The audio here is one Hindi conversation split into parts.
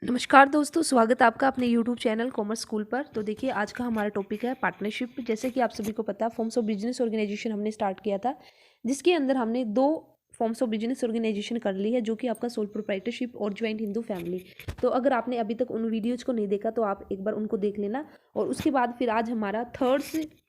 नमस्कार दोस्तों, स्वागत है आपका अपने यूट्यूब चैनल कॉमर्स स्कूल पर। तो देखिए, आज का हमारा टॉपिक है पार्टनरशिप। जैसे कि आप सभी को पता है, फॉर्म्स ऑफ बिजनेस ऑर्गेनाइजेशन हमने स्टार्ट किया था, जिसके अंदर हमने दो फॉर्म्स ऑफ बिजनेस ऑर्गेनाइजेशन कर ली है, जो कि आपका सोल प्रोप्राइटरशिप और ज्वाइंट हिंदू फैमिली। तो अगर आपने अभी तक उन वीडियोज को नहीं देखा तो आप एक बार उनको देख लेना। और उसके बाद फिर आज हमारा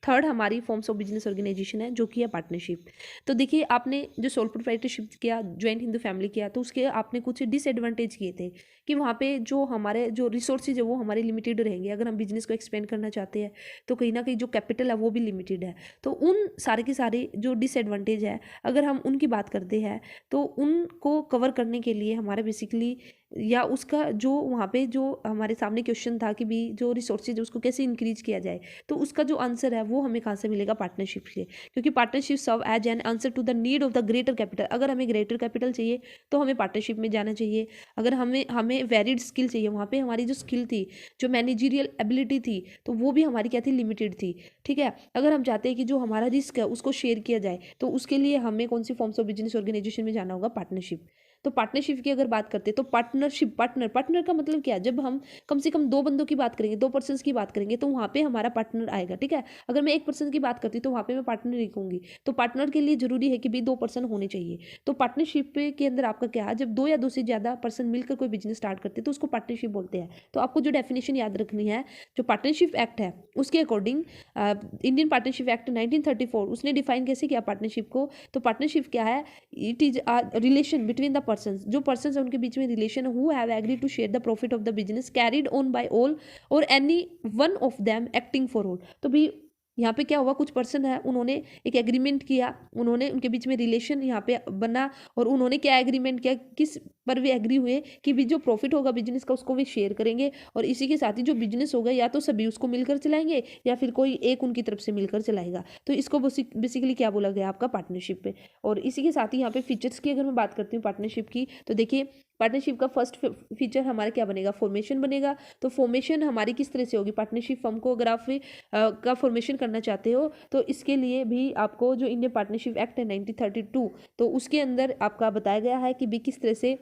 थर्ड हमारी फॉर्म्स ऑफ बिजनेस ऑर्गेनाइजेशन है, जो कि है पार्टनरशिप। तो देखिए, आपने जो सोल प्रोप्राइटरशिप किया, ज्वाइंट हिंदू फैमिली किया, तो उसके आपने कुछ डिसएडवांटेज किए थे कि वहाँ पे जो हमारे जो रिसोर्सेज है वो हमारे लिमिटेड रहेंगे। अगर हम बिजनेस को एक्सपेंड करना चाहते हैं तो कहीं ना कहीं जो कैपिटल है वो भी लिमिटेड है। तो उन सारे के सारे जो डिसएडवांटेज है, अगर हम उनकी बात करते हैं तो उनको कवर करने के लिए हमारे बेसिकली या उसका जो वहाँ पे जो हमारे सामने क्वेश्चन था कि भी जो रिसोर्सेज उसको कैसे इंक्रीज किया जाए, तो उसका जो आंसर है वो हमें कहाँ से मिलेगा? पार्टनरशिप से। क्योंकि partnership serve as an answer to the need of the greater capital. अगर हमें ग्रेटर कैपिटल चाहिए तो हमें पार्टनरशिप में जाना चाहिए। अगर हमें हमें वेरिड स्किल चाहिए, वहाँ पे हमारी जो स्किल थी, जो मैनेजरियल एबिलिटी थी, तो वो भी हमारी क्या थी? लिमिटेड थी। ठीक है। अगर हम चाहते हैं कि जो हमारा रिस्क है उसको शेयर किया जाए, तो उसके लिए हमें कौन सी फॉर्म्स ऑफ बिजनेस ऑर्गेनाइजेशन में जाना होगा? पार्टनरशिप। तो पार्टनरशिप की अगर बात करते हैं तो पार्टनरशिप, पार्टनर का मतलब क्या? जब हम कम से कम दो बंदों की बात करेंगे, दो पर्सन की बात करेंगे, तो वहाँ पे हमारा पार्टनर आएगा। ठीक है। अगर मैं एक पर्सन की बात करती हूँ तो वहाँ पे मैं पार्टनर नहीं कहूँगी। तो पार्टनर के लिए जरूरी है कि भी दो पर्सन होने चाहिए। तो पार्टनरशिप के अंदर आपका क्या है? जब दो या दो से ज्यादा पर्सन मिलकर कोई बिजनेस स्टार्ट करते हैं तो उसको पार्टनरशिप बोलते हैं। तो आपको जो डेफिनेशन याद रखनी है, जो पार्टनरशिप एक्ट है उसके अकॉर्डिंग, इंडियन पार्टनरशिप एक्ट 1934, उसने डिफाइन कैसे किया पार्टनरशिप को? तो पार्टनरशिप क्या है? It is a relation between the person. जो पर्सन है उनके बीच में relation, who have agree to share the profit of the business carried on by all or any one of them acting for all. तो भी यहाँ पे क्या हुआ? कुछ पर्सन है, उन्होंने एक एग्रीमेंट किया, उन्होंने उनके बीच में रिलेशन यहाँ पे बना, और उन्होंने क्या एग्रीमेंट किया, किस पर भी एग्री हुए कि भी जो प्रॉफिट होगा बिजनेस का उसको भी शेयर करेंगे। और इसी के साथ ही जो बिजनेस होगा या तो सभी उसको मिलकर चलाएंगे या फिर कोई एक उनकी तरफ से मिलकर चलाएगा। तो इसको बेसिकली क्या बोला गया? आपका पार्टनरशिप पे। और इसी के साथ ही यहाँ पे फीचर्स की अगर मैं बात करती हूँ पार्टनरशिप की, तो देखिए, पार्टनरशिप का फर्स्ट फीचर हमारा क्या बनेगा? फॉर्मेशन बनेगा। तो फॉर्मेशन हमारी किस तरह से होगी? पार्टनरशिप फर्म को अगर आप का फॉर्मेशन करना चाहते हो तो इसके लिए भी आपको जो इंडियन पार्टनरशिप एक्ट है 1932, तो उसके अंदर आपका बताया गया है कि भी किस तरह से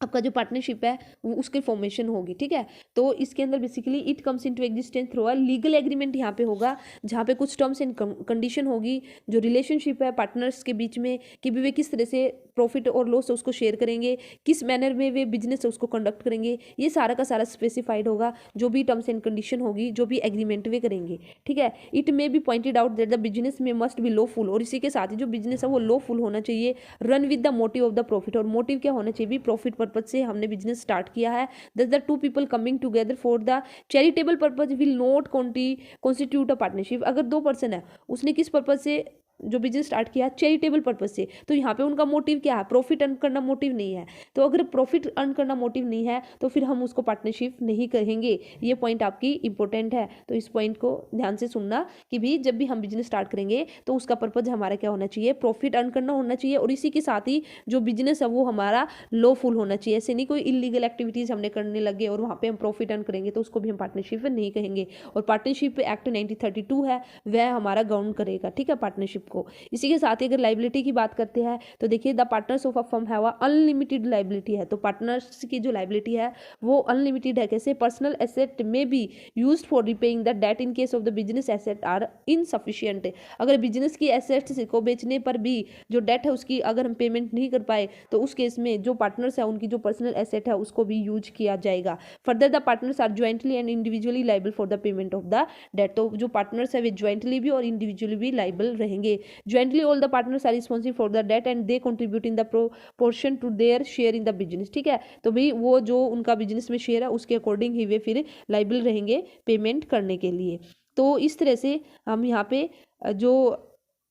आपका जो पार्टनरशिप है वो उसकी फॉर्मेशन होगी। ठीक है। तो इसके अंदर basically it comes into existence through a legal agreement. यहाँ पे होगा जहाँ पे कुछ टर्म्स एंड कंडीशन होगी, जो रिलेशनशिप है पार्टनर्स के बीच में, कि भी वे किस तरह से प्रॉफिट और लॉस है उसको शेयर करेंगे, किस मैनर में वे बिजनेस है उसको कंडक्ट करेंगे, ये सारा का सारा स्पेसिफाइड होगा। जो भी टर्म्स एंड कंडीशन होगी, जो भी एग्रीमेंट वे करेंगे। ठीक है। It may be pointed out that the business में मस्ट बी लॉफुल, और इसी के साथ ही जो बिजनेस है वो लॉफुल होना चाहिए। Run with the motive of the profit, और मोटिव क्या होना चाहिए? भी प्रॉफिट पर्पज से हमने बिजनेस स्टार्ट किया है। दस the two people coming together for the charitable purpose will not constitute a partnership. अगर दो पर्सन है, उसने किस पर्पज से जो बिजनेस स्टार्ट किया? चैरिटेबल पर्पज से। तो यहाँ पे उनका मोटिव क्या है? प्रॉफिट अर्न करना मोटिव नहीं है। तो अगर प्रॉफिट अर्न करना मोटिव नहीं है तो फिर हम उसको पार्टनरशिप नहीं कहेंगे। ये पॉइंट आपकी इंपॉर्टेंट है, तो इस पॉइंट को ध्यान से सुनना कि भी जब भी हम बिजनेस स्टार्ट करेंगे तो उसका पर्पज हमारा क्या होना चाहिए? प्रॉफिट अर्न करना होना चाहिए। और इसी के साथ ही जो बिजनेस है वो हमारा लॉफुल होना चाहिए। ऐसे नहीं कोई इलीगल एक्टिविटीज हमने करने लगे और वहाँ पे हम प्रॉफिट अर्न करेंगे तो उसको भी हम पार्टनरशिप नहीं कहेंगे। और पार्टनरशिप एक्ट 1932 है, वह हमारा गवर्न करेगा। ठीक है, पार्टनरशिप को। इसी के साथ ही अगर लाइबिलिटी की बात करते हैं तो देखिए, the partners of a firm have a unlimited liability है। तो पार्टनर्स की जो लाइबिलिटी है वो अनलिमिटेड है। कैसे? Personal asset may be used for repaying the debt in case of the business asset are insufficient. अगर बिजनेस की एसेट्स को बेचने पर भी जो डेट है उसकी अगर हम पेमेंट नहीं कर पाए तो उस केस में जो पार्टनर्स है उनकी जो पर्सनल एसेट है उसको भी यूज किया जाएगा। Further the partners are jointly and individually liable for the payment of the debt. तो जो पार्टनर्स है वे ज्वाइंटली भी और इंडिविजुअली भी लाइबल रहेंगे। Jointly all the partners are responsible for the debt and they contribute in the proportion to their share in the business. ठीक है। तो भाई वो जो उनका बिजनेस में शेयर है उसके अकॉर्डिंग ही वे फिर लाइबल रहेंगे पेमेंट करने के लिए। तो इस तरह से हम यहाँ पे जो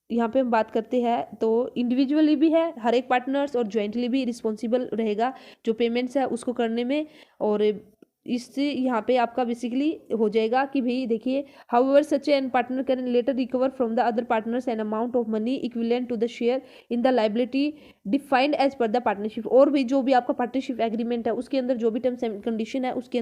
यहाँ पे हम बात करते हैं तो इंडिविजुअली भी है हर एक पार्टनर्स और ज्वाइंटली भी रिस्पॉन्सिबल रहेगा जो पेमेंट्स है उसको करने में। और इससे यहाँ पे आपका बेसिकली हो जाएगा कि भाई देखिए, however such an partner can later recover from the other partners an amount of money equivalent to the share in the liability defined as per the partnership. और भी जो भी आपका पार्टनरशिप एग्रीमेंट है उसके अंदर जो भी टर्म्स एंड कंडीशन है उसके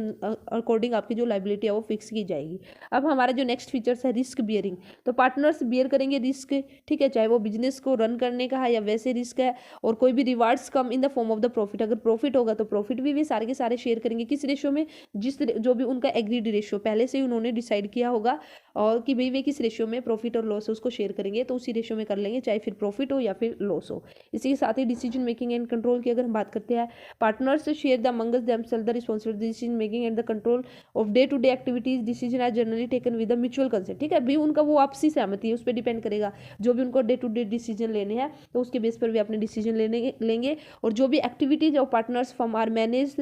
अकॉर्डिंग आपकी जो लाइबिलिटी है वो फिक्स की जाएगी। अब हमारा जो नेक्स्ट फीचर्स है रिस्क बियरिंग, तो पार्टनर्स बियर करेंगे रिस्क, ठीक है, चाहे वो बिजनेस को रन करने का है या वैसे रिस्क है। और कोई भी rewards come in the form of the profit, अगर प्रॉफिट होगा तो प्रॉफिट भी वे सारे के सारे शेयर करेंगे। किस रेशो में, जिस जो भी उनका एग्रीड रेशो पहले से ही उन्होंने डिसाइड किया होगा और कि भाई वे किस रेशो में प्रॉफिट और लॉस है उसको शेयर करेंगे, तो उसी रेशो में कर लेंगे, चाहे फिर प्रॉफिट हो या फिर लॉस हो। इसी के साथ ही डिसीजन मेकिंग एंड कंट्रोल की अगर हम बात करते हैं, partners share the amongst themselves the responsibility decision making and the control of day to day activities, decision are generally taken with the mutual consent. ठीक है, भी उनका वो आपसी सहमति है, उस पर डिपेंड करेगा। जो भी उनको डे टू डे डिसीजन लेने हैं तो उसके बेस पर भी अपने डिसीजन लेंगे। और जो भी activities of partners firm are manage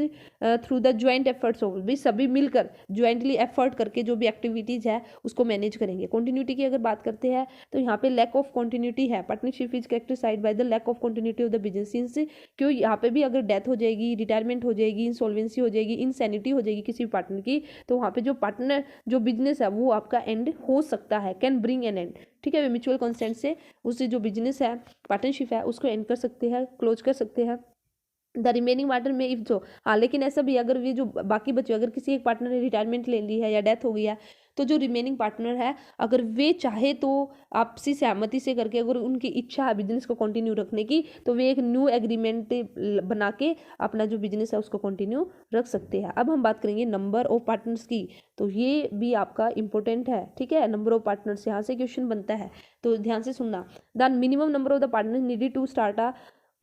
through the joint efforts हो, भी सभी मिलकर ज्वाइंटली एफर्ट करके जो भी एक्टिविटीज है उसको मैनेज करेंगे। कंटिन्यूटी की अगर बात करते हैं तो यहाँ पे लैक ऑफ कंटिन्यूटी है, partnership is characterized by the lack of continuity of the business. Since क्यों यहाँ पे भी अगर डेथ हो जाएगी, रिटायरमेंट हो जाएगी, इंसॉल्वेंसी हो जाएगी, इनसैनिटी हो जाएगी किसी भी पार्टनर की, तो वहाँ पे जो पार्टनर जो बिजनेस है वो आपका एंड हो सकता है, कैन ब्रिंग एन एंड। ठीक है, म्यूचुअल कंसेंट से उससे जो बिजनेस है पार्टनरशिप है उसको एंड कर सकते हैं, क्लोज कर सकते हैं। द रिमेनिंग पार्टनर में इफ जो, हाँ लेकिन ऐसा भी अगर ये जो बाकी बच्चे, अगर किसी एक पार्टनर ने रिटायरमेंट ले ली है या डेथ हो गई है, तो जो रिमेनिंग पार्टनर है अगर वे चाहे तो आपसी सहमति से करके, अगर उनकी इच्छा है बिजनेस को कंटिन्यू रखने की, तो वे एक न्यू एग्रीमेंट बना के अपना जो बिजनेस है उसको कंटिन्यू रख सकते हैं। अब हम बात करेंगे नंबर ऑफ पार्टनर्स की, तो ये भी आपका इंपॉर्टेंट है। ठीक है, नंबर ऑफ पार्टनर्स यहाँ से क्वेश्चन बनता है, तो ध्यान से सुनना। The minimum number of the partners needed to start a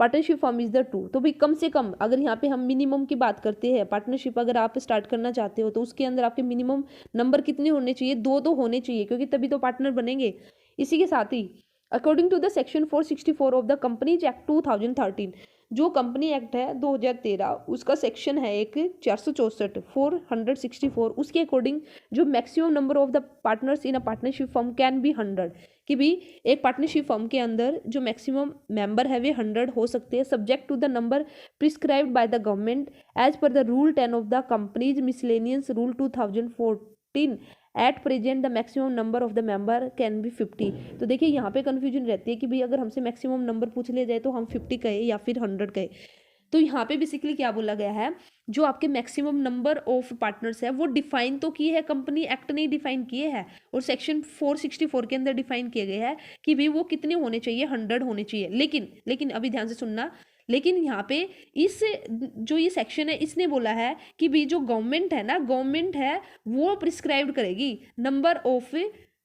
partnership form is the 2। तो भाई कम से कम, अगर यहाँ पे हम मिनिमम की बात करते हैं, पार्टनरशिप अगर आप स्टार्ट करना चाहते हो तो उसके अंदर आपके मिनिमम नंबर कितने होने चाहिए, 2 तो होने चाहिए, क्योंकि तभी तो पार्टनर बनेंगे। इसी के साथ ही according to the section 464 of the companies act 2013, जो कंपनी एक्ट है 2013 उसका सेक्शन है एक 464 उसके अकॉर्डिंग जो maximum number of the partners in a partnership firm can be 100, कि भी एक पार्टनरशिप फर्म के अंदर जो मैक्सिमम मेंबर है वे 100 हो सकते हैं, subject to the number prescribed by the government as per the rule 10 of the companies miscellaneous rule 2014। At present the maximum number of the member can be 50। तो देखिए यहाँ पे कन्फ्यूजन रहती है कि भाई अगर हमसे मैक्सिमम नंबर पूछ लिया जाए तो हम 50 कहे या फिर 100 कहे। तो यहाँ पे बेसिकली क्या बोला गया है, जो आपके मैक्सिमम नंबर ऑफ पार्टनर्स है वो डिफाइन तो किए है, कंपनी एक्ट ने डिफाइन किए हैं और सेक्शन 464 के अंदर डिफाइन किए गए हैं कि भाई वो कितने होने चाहिए, 100 होने चाहिए। लेकिन अभी ध्यान से सुनना, लेकिन यहाँ पे इस जो ये सेक्शन है इसने बोला है कि भी जो गवर्नमेंट है ना, गवर्नमेंट है वो प्रिस्क्राइब करेगी number of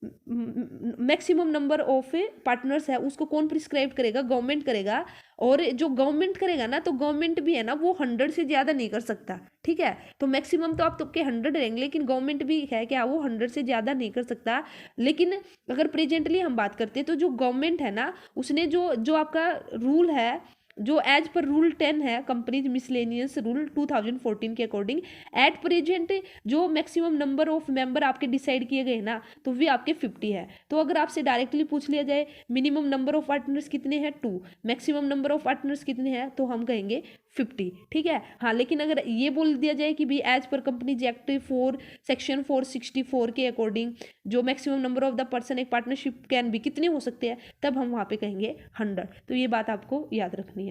maximum number of partners है, उसको कौन प्रिस्क्राइब करेगा, गवर्नमेंट करेगा। और जो गवर्नमेंट करेगा ना, तो गवर्नमेंट भी है ना वो 100 से ज़्यादा नहीं कर सकता। ठीक है, तो मैक्सिमम तो आप के 100 रहेंगे, लेकिन गवर्नमेंट भी है क्या, वो 100 से ज़्यादा नहीं कर सकता। लेकिन अगर प्रेजेंटली हम बात करते हैं तो जो गवर्नमेंट है ना उसने जो आपका रूल है, जो एज पर रूल 10 है कंपनीज मिसलेनियस रूल 2014 के अकॉर्डिंग, एट प्रेजेंट जो मैक्सिमम नंबर ऑफ मेंबर आपके डिसाइड किए गए ना तो वे आपके 50 है। तो अगर आपसे डायरेक्टली पूछ लिया जाए मिनिमम नंबर ऑफ पार्टनर्स कितने हैं 2, मैक्सिमम नंबर ऑफ पार्टनर्स कितने हैं, तो हम कहेंगे 50। ठीक है, हाँ लेकिन अगर ये बोल दिया जाए कि भी as per companies act 4 section 464 के अकॉर्डिंग जो maximum number of the person एक पार्टनरशिप कैन भी कितने हो सकते हैं, तब हम वहाँ पे कहेंगे 100। तो ये बात आपको याद रखनी है।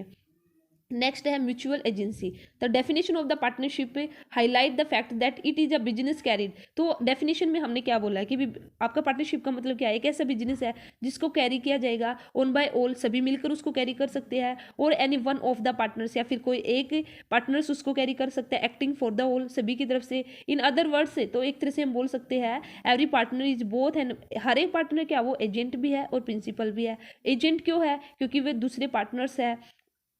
नेक्स्ट है mutual agency. The definition of the partnership highlight the fact that it is a business carried. तो डेफिनेशन में हमने क्या बोला है कि भी आपका पार्टनरशिप का मतलब क्या है, एक ऐसा बिजनेस है जिसको कैरी किया जाएगा ओन बाय ऑल, सभी मिलकर उसको कैरी कर सकते हैं, और any one of the partners या फिर कोई एक पार्टनर्स उसको कैरी कर सकता है, एक्टिंग फॉर द होल, सभी की तरफ से। इन अदर वर्ड्स से तो एक तरह से हम बोल सकते हैं every partner is both, and हर एक पार्टनर क्या वो एजेंट भी है और प्रिंसिपल भी है। एजेंट क्यों है, क्योंकि वे दूसरे पार्टनर्स है,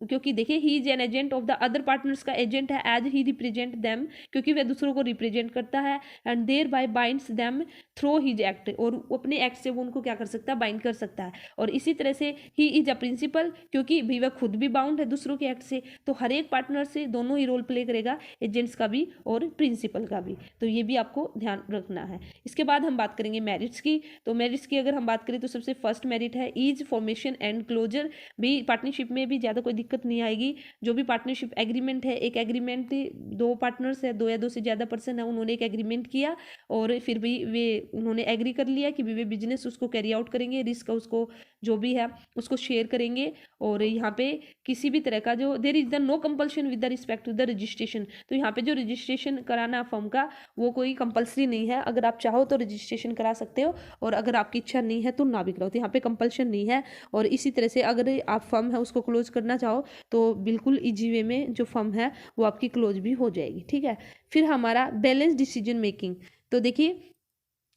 क्योंकि देखिए he is an agent of the other partners का एजेंट है एज ही रिप्रेजेंट देम, क्योंकि वह दूसरों को रिप्रेजेंट करता है, and thereby binds them through his act, और अपने एक्ट से वो उनको क्या कर सकता है, बाइंड कर सकता है। और इसी तरह से ही इज अ प्रिंसिपल, क्योंकि भी वह खुद भी बाउंड है दूसरों के एक्ट से, तो हर एक पार्टनर से दोनों ही रोल प्ले करेगा, एजेंट्स का भी और प्रिंसिपल का भी। तो ये भी आपको ध्यान रखना है। इसके बाद हम बात करेंगे मेरिट्स की। तो मेरिट्स की अगर हम बात करें तो सबसे फर्स्ट मेरिट है ईज फॉर्मेशन एंड क्लोजर। भी पार्टनरशिप में भी ज़्यादा कोई दिक्कत नहीं आएगी। जो भी पार्टनरशिप एग्रीमेंट है, एक एग्रीमेंट दो पार्टनर्स है, दो या दो से ज़्यादा पर्सन है, उन्होंने एक एग्रीमेंट किया और फिर भी वे उन्होंने एग्री कर लिया कि वे बिजनेस उसको कैरी आउट करेंगे, रिस्क उसको जो भी है उसको शेयर करेंगे। और यहाँ पे किसी भी तरह का जो there is the no compulsion with the respect to the registration, तो यहाँ पे जो रजिस्ट्रेशन कराना फर्म का वो कोई कंपल्सरी नहीं है, अगर आप चाहो तो रजिस्ट्रेशन करा सकते हो और अगर आपकी इच्छा नहीं है तो ना भी कराओ, तो यहाँ पे कंपल्शन नहीं है। और इसी तरह से अगर आप फर्म है उसको क्लोज करना चाहो तो बिल्कुल ईजी वे में जो फर्म है वो आपकी क्लोज भी हो जाएगी, ठीक है। फिर हमारा बैलेंस डिसीजन मेकिंग, तो देखिए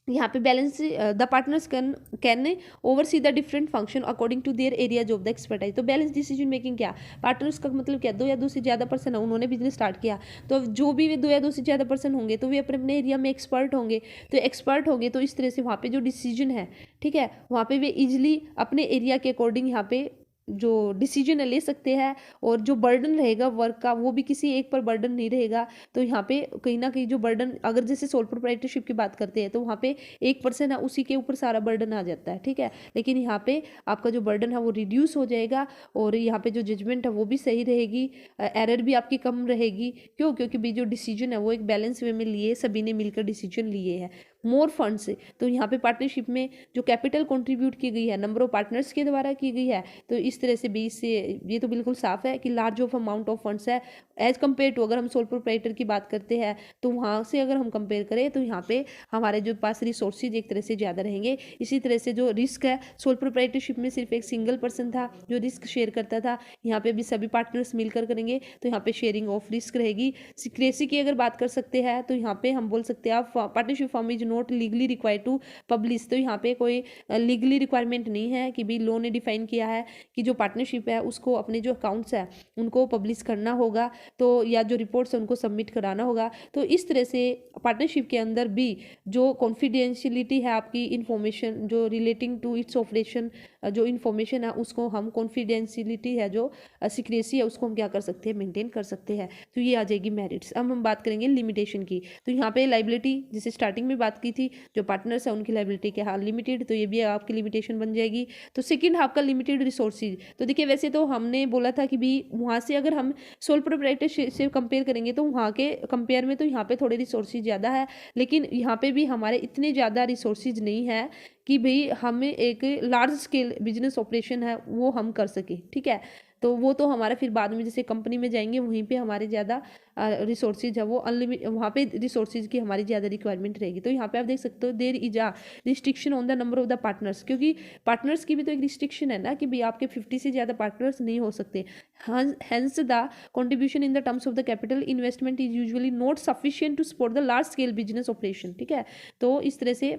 यहाँ पे balance the partners can oversee the different function according to their areas of the expertise. तो बैलेंस डिसीजन मेकिंग क्या, पार्टनर्स का मतलब क्या, दो या दो से ज़्यादा पर्सन है, उन्होंने बिजनेस स्टार्ट किया, तो जो भी वे दो या दो से ज़्यादा पर्सन होंगे तो वे अपने अपने एरिया में एक्सपर्ट होंगे, तो एक्सपर्ट होंगे तो इस तरह से वहाँ पे जो डिसीजन है, ठीक है, वहाँ पे वे इजिली अपने एरिया के अकॉर्डिंग यहाँ पे जो डिसीजन ले सकते हैं और जो बर्डन रहेगा वर्क का वो भी किसी एक पर बर्डन नहीं रहेगा। तो यहाँ पे कहीं ना कहीं जो बर्डन, अगर जैसे सोल प्रोप्राइटरशिप की बात करते हैं तो वहाँ पे एक पर्सन है उसी के ऊपर सारा बर्डन आ जाता है, ठीक है, लेकिन यहाँ पे आपका जो बर्डन है वो रिड्यूस हो जाएगा और यहाँ पे जो जजमेंट है वो भी सही रहेगी, एरर भी आपकी कम रहेगी। क्यों, क्योंकि भी जो डिसीजन है वो एक बैलेंस वे में लिए, सभी ने मिलकर डिसीजन लिए हैं। मोर फंड्स, तो यहाँ पे पार्टनरशिप में जो कैपिटल कंट्रीब्यूट की गई है नंबर ऑफ पार्टनर्स के द्वारा की गई है, तो इस तरह से भी इससे ये तो बिल्कुल साफ है कि large of amount of funds है एज कम्पेयर टू, अगर हम सोल प्रोप्राइटर की बात करते हैं तो वहाँ से अगर हम कंपेयर करें तो यहाँ पे हमारे जो पास रिसोर्सेज एक तरह से ज़्यादा रहेंगे। इसी तरह से जो रिस्क है, सोल प्रोप्राइटरशिप में सिर्फ एक सिंगल पर्सन था जो रिस्क शेयर करता था, यहाँ पे भी सभी पार्टनर्स मिलकर करेंगे तो यहाँ पे शेयरिंग ऑफ रिस्क रहेगी। सिक्रेसी की अगर बात कर सकते हैं तो यहाँ पे हम बोल सकते हैं आप partnership form is not legally required to publish, तो यहाँ पे कोई लीगली रिक्वायरमेंट नहीं है कि भी लॉ ने डिफाइन किया है कि जो पार्टनरशिप है उसको अपने जो अकाउंट्स है उनको पब्लिश करना होगा, तो या जो रिपोर्ट्स है उनको सबमिट कराना होगा। तो इस तरह से पार्टनरशिप के अंदर भी जो कॉन्फिडेंशियलिटी है आपकी इंफॉर्मेशन जो रिलेटिंग टू इट्स ऑपरेशन, जो इन्फॉर्मेशन है उसको हम कॉन्फिडेंशियलिटी है जो सीक्रेसी है उसको हम क्या कर सकते हैं, मेंटेन कर सकते हैं। तो ये आ जाएगी मेरिट्स। अब हम बात करेंगे लिमिटेशन की, तो यहाँ पे लाइबिलिटी जैसे स्टार्टिंग में बात की थी, जो पार्टनर्स है उनकी लाइबिलिटी क्या है लिमिटेड, तो ये भी आपकी लिमिटेशन बन जाएगी। तो सेकंड आपका लिमिटेड रिसोर्सेज, तो देखिए वैसे तो हमने बोला था कि भी वहाँ से अगर हम सोल प्रोप्राइटरशिप से कंपेयर करेंगे तो वहाँ के कंपेयर में तो यहाँ पे थोड़े रिसोर्सेज ज़्यादा है, लेकिन यहाँ पे भी हमारे इतने ज़्यादा रिसोर्सेज नहीं है कि भाई हमें एक लार्ज स्केल बिजनेस ऑपरेशन है वो हम कर सके, ठीक है। तो वो तो हमारा फिर बाद में जैसे कंपनी में जाएंगे वहीं पे हमारे ज़्यादा रिसोर्सेज है वो अनलिमिटेड, वहाँ पे रिसोर्सेज की हमारी ज़्यादा रिक्वायरमेंट रहेगी। तो यहाँ पे आप देख सकते हो there is a restriction on the number of the partners, क्योंकि पार्टनर्स की भी तो एक रिस्ट्रिक्शन है ना कि भाई आपके 50 से ज़्यादा पार्टनर्स नहीं हो सकते। Hence the contribution in the terms of the capital investment is usually not sufficient to support the large scale business operation, ठीक है। तो इस तरह से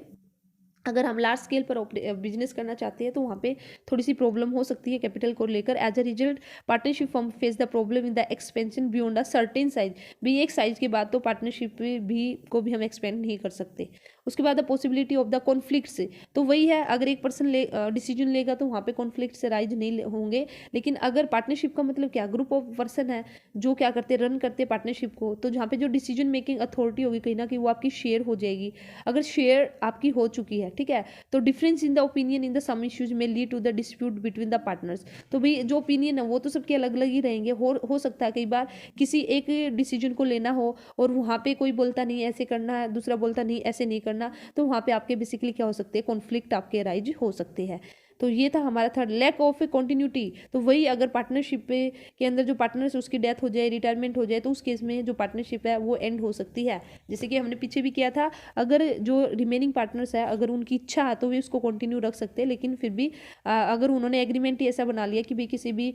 अगर हम लार्ज स्केल पर बिजनेस करना चाहते हैं तो वहाँ पे थोड़ी सी प्रॉब्लम हो सकती है कैपिटल को लेकर। As a result partnership firm face the problem in the expansion beyond a certain size, भी एक साइज के बाद तो पार्टनरशिप भी को भी हम एक्सपेंड नहीं कर सकते। उसके बाद the possibility of the conflicts, तो वही है अगर एक पर्सन डिसीजन लेगा तो वहाँ पे कॉन्फ्लिक्ट्स राइज नहीं होंगे, लेकिन अगर पार्टनरशिप का मतलब क्या, ग्रुप ऑफ पर्सन है जो क्या करते रन करते पार्टनरशिप को, तो जहाँ पे जो डिसीजन मेकिंग अथॉरिटी होगी कहीं ना कहीं वो आपकी शेयर हो जाएगी। अगर शेयर आपकी हो चुकी है, ठीक है, तो difference in the opinion in the some issues में lead to the dispute between the partners, तो भाई जो ओपिनियन है वो तो सबके अलग अलग ही रहेंगे। हो सकता है कई बार किसी एक डिसीजन को लेना हो और वहाँ पे कोई बोलता नहीं ऐसे करना है, दूसरा बोलता नहीं ऐसे नहीं करना, तो वहाँ पे आपके बेसिकली क्या हो सकते हैं, कॉन्फ्लिक्ट आपके राइज हो सकते हैं। तो ये था हमारा third, lack of a continuity, तो वही अगर पार्टनरशिप के अंदर जो पार्टनर्स उसकी डेथ हो जाए, रिटायरमेंट हो जाए, तो उस केस में जो पार्टनरशिप है वो एंड हो सकती है। जैसे कि हमने पीछे भी किया था, अगर जो रिमेनिंग पार्टनर्स है अगर उनकी इच्छा है तो वे उसको कंटिन्यू रख सकते हैं, लेकिन फिर भी अगर उन्होंने एग्रीमेंट ही ऐसा बना लिया कि भी किसी भी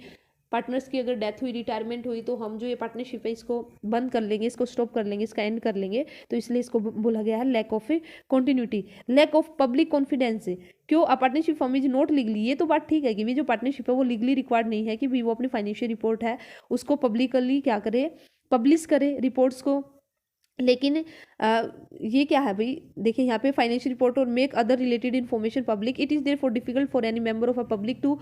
पार्टनर्स की अगर डेथ हुई, रिटायरमेंट हुई, तो हम जो ये पार्टनरशिप है इसको बंद कर लेंगे, इसको स्टॉप कर लेंगे, इसका एंड कर लेंगे, तो इसलिए इसको बोला गया है lack of a continuity. Lack of public confidence, क्यों a partnership form is not legally, ये तो बात ठीक है कि भी जो पार्टनरशिप है वो लीगली रिक्वायर्ड नहीं है कि भी वो अपनी फाइनेंशियल रिपोर्ट है उसको पब्लिकली क्या करे, पब्लिश करे रिपोर्ट्स को, लेकिन ये क्या है भाई, देखिए यहाँ पे फाइनेंशियल रिपोर्ट और make other related information public, it is there for difficult for any member of a public to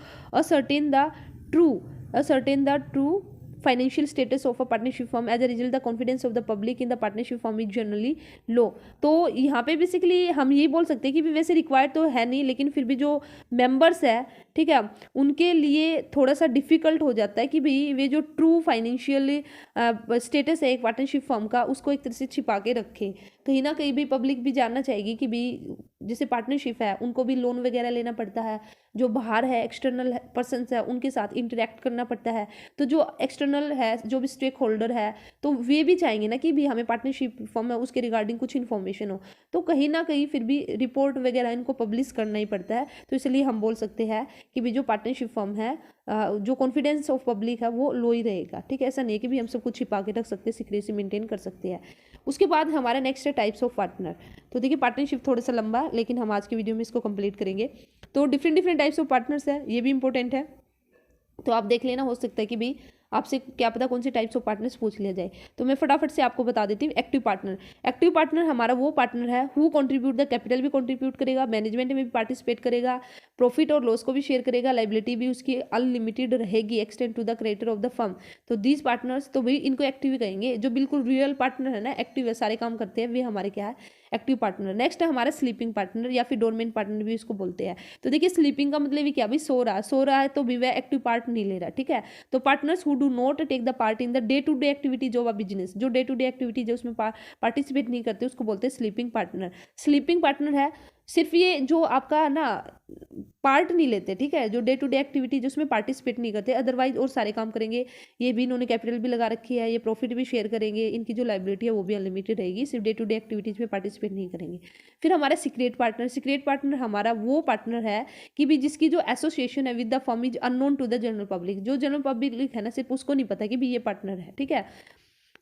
ascertain the true financial status of a partnership firm. As a result, the confidence of the public in the partnership firm is generally low. तो यहाँ पे बेसिकली हम यही बोल सकते हैं कि भी वैसे रिक्वायर्ड तो है नहीं, लेकिन फिर भी जो मेंबर्स है, ठीक है, उनके लिए थोड़ा सा डिफिकल्ट हो जाता है कि भाई वे जो ट्रू फाइनेंशियल स्टेटस है एक पार्टनरशिप फर्म का, उसको एक तरह से छिपा के रखे। कहीं ना कहीं भी पब्लिक भी जानना चाहेगी कि भी जैसे पार्टनरशिप है उनको भी लोन वगैरह लेना पड़ता है, जो बाहर है एक्सटर्नल पर्सन है उनके साथ इंटरेक्ट करना पड़ता है। तो जो एक्सटर्नल है, जो भी स्टेक होल्डर है, तो वे भी चाहेंगे ना कि भी हमें पार्टनरशिप फर्म है उसके रिगार्डिंग कुछ इन्फॉर्मेशन हो। तो कहीं ना कहीं फिर भी रिपोर्ट वगैरह इनको पब्लिश करना ही पड़ता है। तो इसलिए हम बोल सकते हैं कि भी जो पार्टनरशिप फर्म है, जो कॉन्फिडेंस ऑफ पब्लिक है वो लो ही रहेगा। ठीक है, ऐसा नहीं कि भी हम सब कुछ छिपा के रख सकते हैं, सीक्रेसी मेंटेन कर सकते हैं। उसके बाद हमारा नेक्स्ट है टाइप्स ऑफ पार्टनर। तो देखिए पार्टनरशिप थोड़ा सा लंबा है, लेकिन हम आज की वीडियो में इसको कंप्लीट करेंगे। तो डिफरेंट टाइप्स ऑफ पार्टनर्स है, ये भी इंपॉर्टेंट है। तो आप देख लेना, हो सकता है कि भी आपसे क्या पता कौन से टाइप्स ऑफ पार्टनर्स पूछ लिया जाए। तो मैं फटाफट से आपको बता देती हूँ। एक्टिव पार्टनर, एक्टिव पार्टनर हमारा वो पार्टनर है हु कंट्रीब्यूट द कैपिटल भी कंट्रीब्यूट करेगा, मैनेजमेंट में भी पार्टिसिपेट करेगा, प्रॉफिट और लॉस को भी शेयर करेगा, लाइबिलिटी भी उसकी अनलिमिटेड रहेगी extend to the creditor of the firm. तो दीज पार्टनर्स, तो भाई इनको एक्टिव ही कहेंगे। जो बिल्कुल रियल पार्टनर है ना, एक्टिव है, सारे काम करते हैं, वे हमारे क्या है, एक्टिव पार्टनर। नेक्स्ट है हमारा स्लीपिंग पार्टनर या फिर डोरमेंट पार्टनर भी इसको बोलते हैं। तो देखिए स्लीपिंग का मतलब भी क्या, भाई सो रहा है तो भी वह एक्टिव पार्ट नहीं ले रहा। ठीक है, तो partners who do not take the part in the day to day activities of a business, जो डे टू डे एक्टिविटीज है उसमें पार्टिसिपेट नहीं करते, उसको बोलते हैं स्लीपिंग पार्टनर। स्लीपिंग पार्टनर है सिर्फ ये जो आपका ना पार्ट नहीं लेते, ठीक है, जो डे टू डे एक्टिविटीज उसमें पार्टिसिपेट नहीं करते, अदरवाइज और सारे काम करेंगे। ये भी इन्होंने कैपिटल भी लगा रखी है, ये प्रॉफिट भी शेयर करेंगे, इनकी जो लाइबिलिटी है वो भी अनलिमिटेड रहेगी, सिर्फ डे टू डे एक्टिविटीज में पार्टिसिपेट नहीं करेंगे। फिर हमारा सीक्रेट पार्टनर, सीक्रेट पार्टनर हमारा वो पार्टनर है कि भी जिसकी जो एसोसिएशन है with the firm is unknown to the general public, जो जनरल पब्लिक है ना सिर्फ उसको नहीं पता कि भी ये पार्टनर है। ठीक है,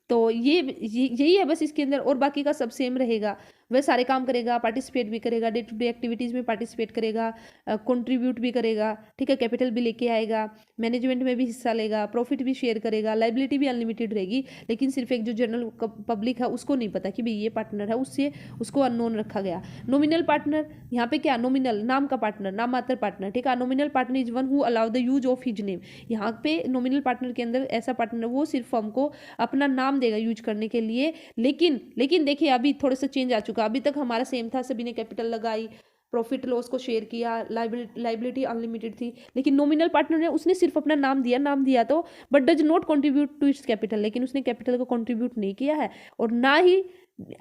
तो यही है बस इसके अंदर, और बाकी का सब सेम रहेगा। वह सारे काम करेगा, पार्टिसिपेट भी करेगा, डे टू डे एक्टिविटीज़ में पार्टिसिपेट करेगा, कंट्रीब्यूट भी करेगा, ठीक है, कैपिटल भी लेके आएगा, मैनेजमेंट में भी हिस्सा लेगा, प्रॉफिट भी शेयर करेगा, लाइबिलिटी भी अनलिमिटेड रहेगी। लेकिन सिर्फ एक जो जनरल पब्लिक है उसको नहीं पता कि भाई ये पार्टनर है, उससे उसको अननोन रखा गया। नॉमिनल पार्टनर, यहाँ पे क्या, नॉमिनल नाम का पार्टनर, नाम मात्र पार्टनर। ठीक है, nominal partner is one who allow the use of his name. यहाँ पे नॉमिनल पार्टनर के अंदर ऐसा पार्टनर वो सिर्फ फर्म को अपना नाम देगा यूज करने के लिए। लेकिन देखिए अभी थोड़ा सा चेंज आ चुका, अभी तक हमारा सेम था, सभी ने कैपिटल लगाई, प्रॉफिट लॉस को शेयर किया, लाइबिलिटी अनलिमिटेड थी। लेकिन नॉमिनल पार्टनर ने उसने सिर्फ अपना नाम दिया तो but does not contribute to its capital, लेकिन उसने कैपिटल को कंट्रीब्यूट नहीं किया है, और ना ही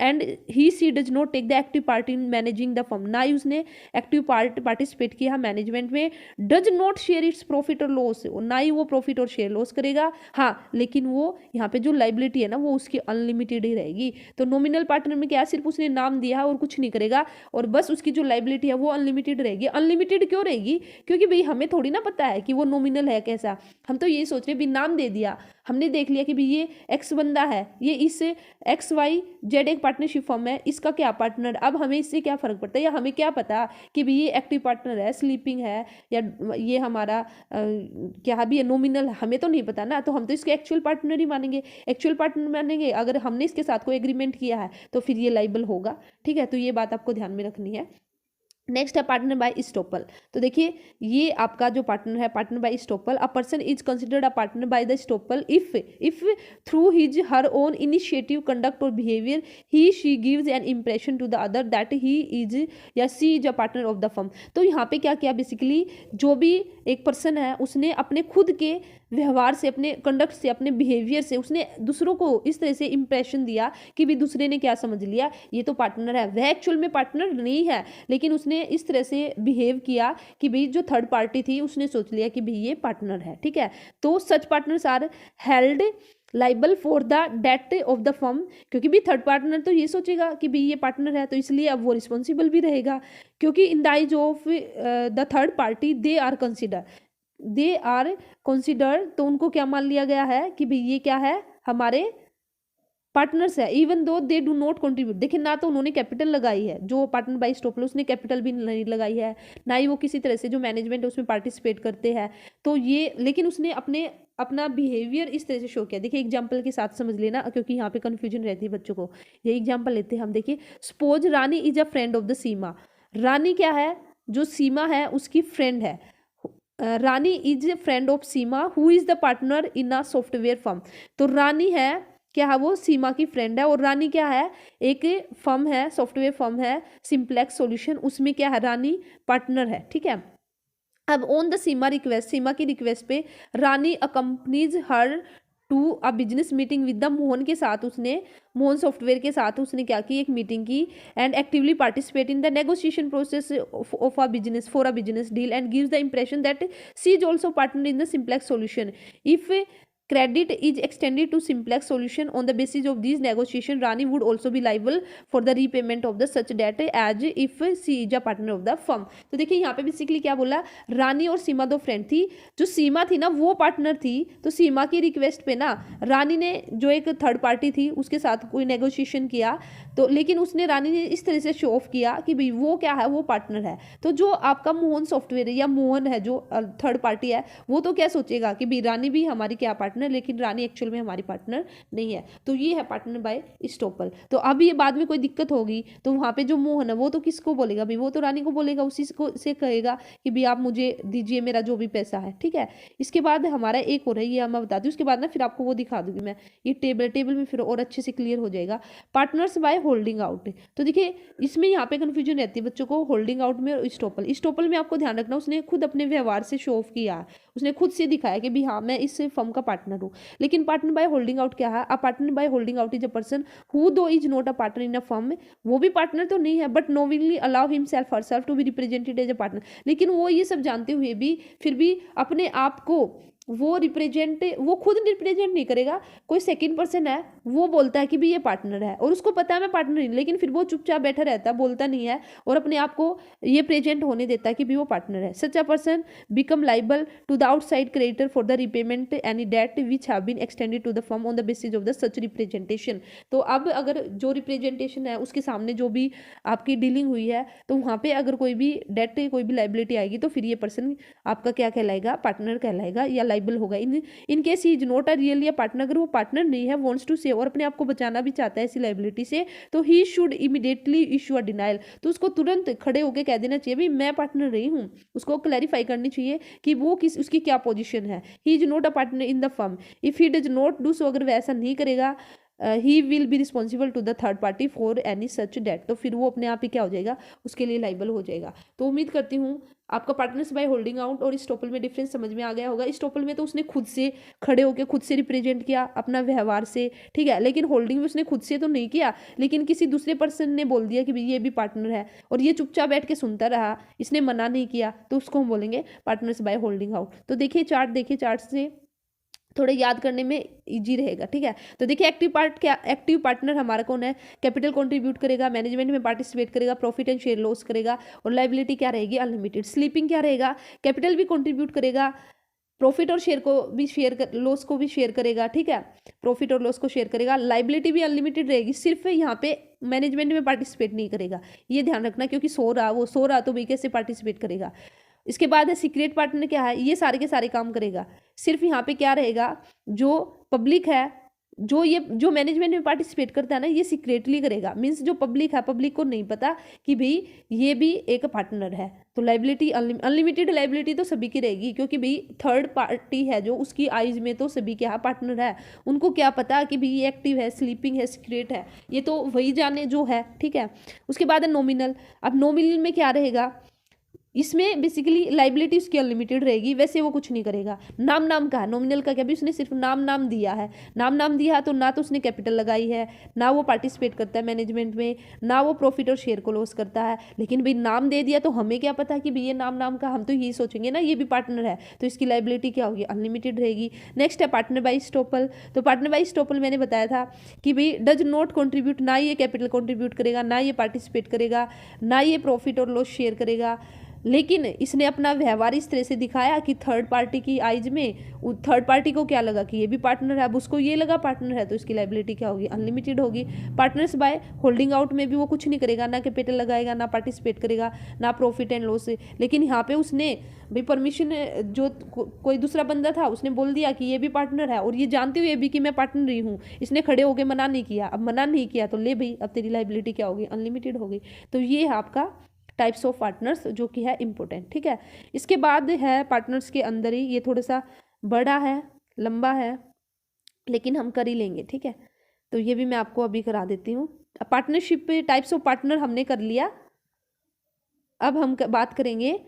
and he she does not take the active part in managing the firm, ना ही उसने एक्टिव पार्टिसिपेट किया मैनेजमेंट में। Does not share its profit और लॉस, ना ही वो प्रॉफिट और शेयर लॉस करेगा। हाँ, लेकिन वो यहाँ पे जो लाइबिलिटी है ना वो उसकी अनलिमिटेड ही रहेगी। तो नॉमिनल पार्टनर में क्या, सिर्फ उसने नाम दिया है और कुछ नहीं करेगा, और बस उसकी जो लाइबिलिटी है वो अनलिमिटेड रहेगी। अनलिमिटेड क्यों रहेगी, क्योंकि भाई हमें थोड़ी ना पता है कि वो नॉमिनल है कैसा, हम तो ये सोच रहे भी नाम दे दिया, हमने देख लिया कि भाई ये एक्स बंदा है, ये इस एक्स वाई जेड एक पार्टनरशिप फर्म है, इसका क्या पार्टनर, अब हमें इससे क्या फर्क पड़ता है, या हमें क्या पता कि भाई ये एक्टिव पार्टनर है, स्लीपिंग है, या ये हमारा क्या भी है, नॉमिनल, हमें तो नहीं पता ना। तो हम तो इसके एक्चुअल पार्टनर ही मानेंगे, एक्चुअल पार्टनर मानेंगे। अगर हमने इसके साथ कोई एग्रीमेंट किया है तो फिर ये लाइबल होगा। ठीक है, तो ये बात आपको ध्यान में रखनी है। नेक्स्ट है पार्टनर बाय स्टॉपल। तो देखिए ये आपका जो पार्टनर है, partner by estoppel, a person is considered a partner by the estoppel if through his her own initiative, conduct or behaviour he she gives an impression to the other that he is या she is a partner of the firm. तो यहाँ पे क्या किया, बेसिकली जो भी एक पर्सन है उसने अपने खुद के व्यवहार से, अपने कंडक्ट से, अपने बिहेवियर से उसने दूसरों को इस तरह से इंप्रेशन दिया कि भी दूसरे ने क्या समझ लिया, ये तो पार्टनर है। वह एक्चुअल में पार्टनर नहीं है, लेकिन उसने इस तरह से बिहेव किया कि भाई जो थर्ड पार्टी थी उसने सोच लिया कि भाई ये पार्टनर है। ठीक है, तो such partners are held liable for the debt of the firm, क्योंकि भी थर्ड पार्टनर तो ये सोचेगा कि भाई ये पार्टनर है, तो इसलिए अब वो रिस्पॉन्सिबल भी रहेगा, क्योंकि in the eyes of the third party they are consider, तो उनको क्या मान लिया गया है कि भाई ये क्या है, हमारे पार्टनर्स है, इवन दो दे डू नॉट कंट्रीब्यूट। देखिए ना तो उन्होंने कैपिटल लगाई है, जो पार्टनर बाय स्टॉपल उसने कैपिटल भी नहीं लगाई है, ना ही वो किसी तरह से जो मैनेजमेंट है उसमें पार्टिसिपेट करते हैं। तो ये, लेकिन उसने अपना बिहेवियर इस तरह से शो किया। देखिए एग्जाम्पल के साथ समझ लेना, क्योंकि यहाँ पे कंफ्यूजन रहती है बच्चों को। ये एग्जाम्पल लेते हैं हम। देखिए suppose Rani is a friend of the Seema. Rani क्या है, जो सीमा है उसकी फ्रेंड है। Rani is friend of Seema who is the partner in a software firm. तो रानी है क्या है, वो सीमा की फ्रेंड है, और रानी क्या है, एक फर्म है, सॉफ्टवेयर फर्म है सिंप्लेक्स सॉल्यूशन, उसमें क्या है, रानी पार्टनर है। ठीक है, अब on the Seema request, Seema की रिक्वेस्ट पे Rani accompanies her to a business meeting with the Mohan के साथ उसने मोहन सॉफ्टवेयर के साथ उसने क्या की, एक मीटिंग की and actively participate in the negotiation process of a business for a business deal and gives the impression that she is also partner in the simplex solution if credit is extended to simplex solution on the basis of these negotiation Rani would also be liable for the repayment of the such debt as if she is a partner of the firm। तो देखिए यहाँ पे बेसिकली क्या बोला, रानी और सीमा दो फ्रेंड थी, जो सीमा थी ना वो पार्टनर थी, तो सीमा की रिक्वेस्ट पे ना रानी ने जो एक थर्ड पार्टी थी उसके साथ कोई नेगोशिएशन किया, तो लेकिन उसने रानी ने इस तरह से शो ऑफ किया कि भाई वो क्या है, वो पार्टनर है। तो जो आपका मोहन सॉफ्टवेयर या मोहन है जो थर्ड पार्टी है, वो तो क्या सोचेगा कि भाई रानी भी हमारी क्या पार्टनर, लेकिन रानी एक्चुअल में हमारी पार्टनर नहीं है। तो ये है पार्टनर बाय इस्टॉपल। तो अब ये बाद में कोई दिक्कत होगी तो वहाँ पे जो मोहन है वो तो किसको बोलेगा भाई, वो तो रानी को बोलेगा, उसी को से कहेगा कि भाई आप मुझे दीजिए मेरा जो भी पैसा है, ठीक है। इसके बाद हमारा एक और है, ये मैं बता दूँ, उसके बाद ना फिर आपको वो दिखा दूंगी मैं, ये टेबल में फिर और अच्छे से क्लियर हो जाएगा। Partners bye holding out. तो देखिए इसमें यहाँ पे कंफ्यूजन रहती है बच्चों को होल्डिंग आउट में और स्टॉपल में आपको ध्यान रखना उसने खुद अपने व्यवहार से शो ऑफ किया, उसने खुद से दिखाया कि भी हाँ मैं इस फर्म का पार्टनर हूँ। लेकिन पार्टनर बाय होल्डिंग आउट क्या है, a partner by holding out is a person who though is not a partner in a firm, वो भी पार्टनर तो नहीं है but knowingly allow himself herself to be represented as a partner. लेकिन वो ये सब जानते हुए भी फिर भी अपने आप को वो खुद रिप्रेजेंट नहीं करेगा, कोई सेकंड पर्सन है वो बोलता है कि भी ये पार्टनर है और उसको पता है मैं पार्टनर नहीं, लेकिन फिर वो चुपचाप बैठा रहता है, बोलता नहीं है और अपने आप को ये प्रेजेंट होने देता है कि भी वो पार्टनर है। Such a person become liable to the outside creditor for the repayment any debt which have been extended to the firm on the basis of the such representation. तो अब अगर जो रिप्रेजेंटेशन है उसके सामने जो भी आपकी डीलिंग हुई है, तो वहाँ पे अगर कोई भी डेट कोई भी लाइबिलिटी आएगी तो फिर ये पर्सन आपका क्या कहलाएगा, पार्टनर कहलाएगा या लाइबल होगा। In case he is not a really a partner, अगर वो पार्टनर नहीं है, वांट्स टू सेव और अपने आप को बचाना भी चाहता है ऐसी लाइबिलिटी से, तो he should immediately issue a denial. तो उसको तुरंत खड़े होकर कह देना चाहिए भी मैं पार्टनर नहीं हूँ, उसको क्लैरिफाई करनी चाहिए कि वो उसकी क्या पोजीशन है। He is not a partner in the firm if he does not do so, अगर वैसा नहीं करेगा he will be responsible to the third party for any such debt, तो फिर वो अपने आप ही क्या हो जाएगा, उसके लिए लाइबल हो जाएगा। तो उम्मीद करती हूँ आपका पार्टनर्स बाय होल्डिंग आउट और स्टॉपल में डिफरेंस समझ में आ गया होगा। स्टॉपल में तो उसने खुद से खड़े होकर खुद से रिप्रेजेंट किया अपना व्यवहार से, ठीक है, लेकिन होल्डिंग में उसने खुद से तो नहीं किया, लेकिन किसी दूसरे पर्सन ने बोल दिया कि भाई ये भी पार्टनर है और ये चुपचाप बैठ के सुनता रहा, इसने मना नहीं किया, तो उसको हम बोलेंगे पार्टनर्स बाय होल्डिंग आउट। तो देखिए चार्ट से थोड़े याद करने में इजी रहेगा, ठीक है। तो देखिए एक्टिव पार्टनर हमारा कौन है, कैपिटल कंट्रीब्यूट करेगा, मैनेजमेंट में पार्टिसिपेट करेगा, प्रॉफिट एंड शेयर लॉस करेगा और लाइबिलिटी क्या रहेगी, अनलिमिटेड। स्लीपिंग क्या रहेगा, कैपिटल भी कंट्रीब्यूट करेगा, प्रॉफिट और शेयर को भी लॉस को भी शेयर करेगा, ठीक है, प्रॉफिट और लॉस को शेयर करेगा, लाइबिलिटी भी अनलिमिटेड रहेगी, सिर्फ यहाँ पे मैनेजमेंट में पार्टिसिपेट नहीं करेगा, ये ध्यान रखना, क्योंकि सो रहा तो भाई कैसे पार्टिसिपेट करेगा। इसके बाद है सीक्रेट पार्टनर क्या है, ये सारे के सारे काम करेगा, सिर्फ यहाँ पे क्या रहेगा, जो पब्लिक है जो मैनेजमेंट में पार्टिसिपेट करता है ना, ये सीक्रेटली करेगा, मीन्स जो पब्लिक है, पब्लिक को नहीं पता कि भाई ये भी एक पार्टनर है। तो लाइबिलिटी अनलिमिटेड लाइबिलिटी तो सभी की रहेगी, क्योंकि भाई थर्ड पार्टी है जो, उसकी आइज में तो सभी क्या पार्टनर है, उनको क्या पता कि भाई ये एक्टिव है, स्लीपिंग है, सीक्रेट है, ये तो वही जाने जो है, ठीक है। उसके बाद है नॉमिनल। अब नॉमिनल में क्या रहेगा, इसमें बेसिकली लाइबिलिटी उसकी अनलिमिटेड रहेगी, वैसे वो कुछ नहीं करेगा। नाम का है, नॉमिनल का क्या भी उसने सिर्फ नाम दिया है, नाम दिया तो ना तो उसने कैपिटल लगाई है, ना वो पार्टिसिपेट करता है मैनेजमेंट में, ना वो प्रॉफिट और शेयर को लॉस करता है, लेकिन भाई नाम दे दिया तो हमें क्या पता कि भाई ये नाम का, हम तो यही सोचेंगे ना ये भी पार्टनर है, तो इसकी लाइबिलिटी क्या होगी, अनलिमिटेड रहेगी। नेक्स्ट है पार्टनर बाय स्टॉपल। तो पार्टनर बाय स्टॉपल मैंने बताया था कि भाई डज नॉट कॉन्ट्रीब्यूट, ना ये कैपिटल कॉन्ट्रीब्यूट करेगा, ना ये पार्टिसिपेट करेगा, ना ये प्रॉफिट और लॉस शेयर करेगा, लेकिन इसने अपना व्यवहार इस तरह से दिखाया कि थर्ड पार्टी की आइज में थर्ड पार्टी को क्या लगा कि ये भी पार्टनर है, अब उसको ये लगा पार्टनर है, तो इसकी लाइबिलिटी क्या होगी, अनलिमिटेड होगी। पार्टनर्स बाय होल्डिंग आउट में भी वो कुछ नहीं करेगा, ना कैपिटल लगाएगा, ना पार्टिसिपेट करेगा, ना प्रॉफिट एंड लॉस, लेकिन यहाँ पे उसने भाई परमिशन, जो कोई दूसरा बंदा था उसने बोल दिया कि ये भी पार्टनर है, और ये जानते हुए भी कि मैं पार्टनर ही हूँ, इसने खड़े होकर मना नहीं किया। अब मना नहीं किया तो ले भाई, अब तेरी लाइबिलिटी क्या होगी, अनलिमिटेड होगी। तो ये है आपका टाइप्स ऑफ पार्टनर्स, जो कि है इंपॉर्टेंट, ठीक है। इसके बाद है पार्टनर्स के अंदर ही, ये थोड़ा सा बड़ा है, लंबा है, लेकिन हम कर ही लेंगे, ठीक है। तो ये भी मैं आपको अभी करा देती हूँ। पार्टनरशिप पे टाइप्स ऑफ पार्टनर हमने कर लिया, अब हम बात करेंगे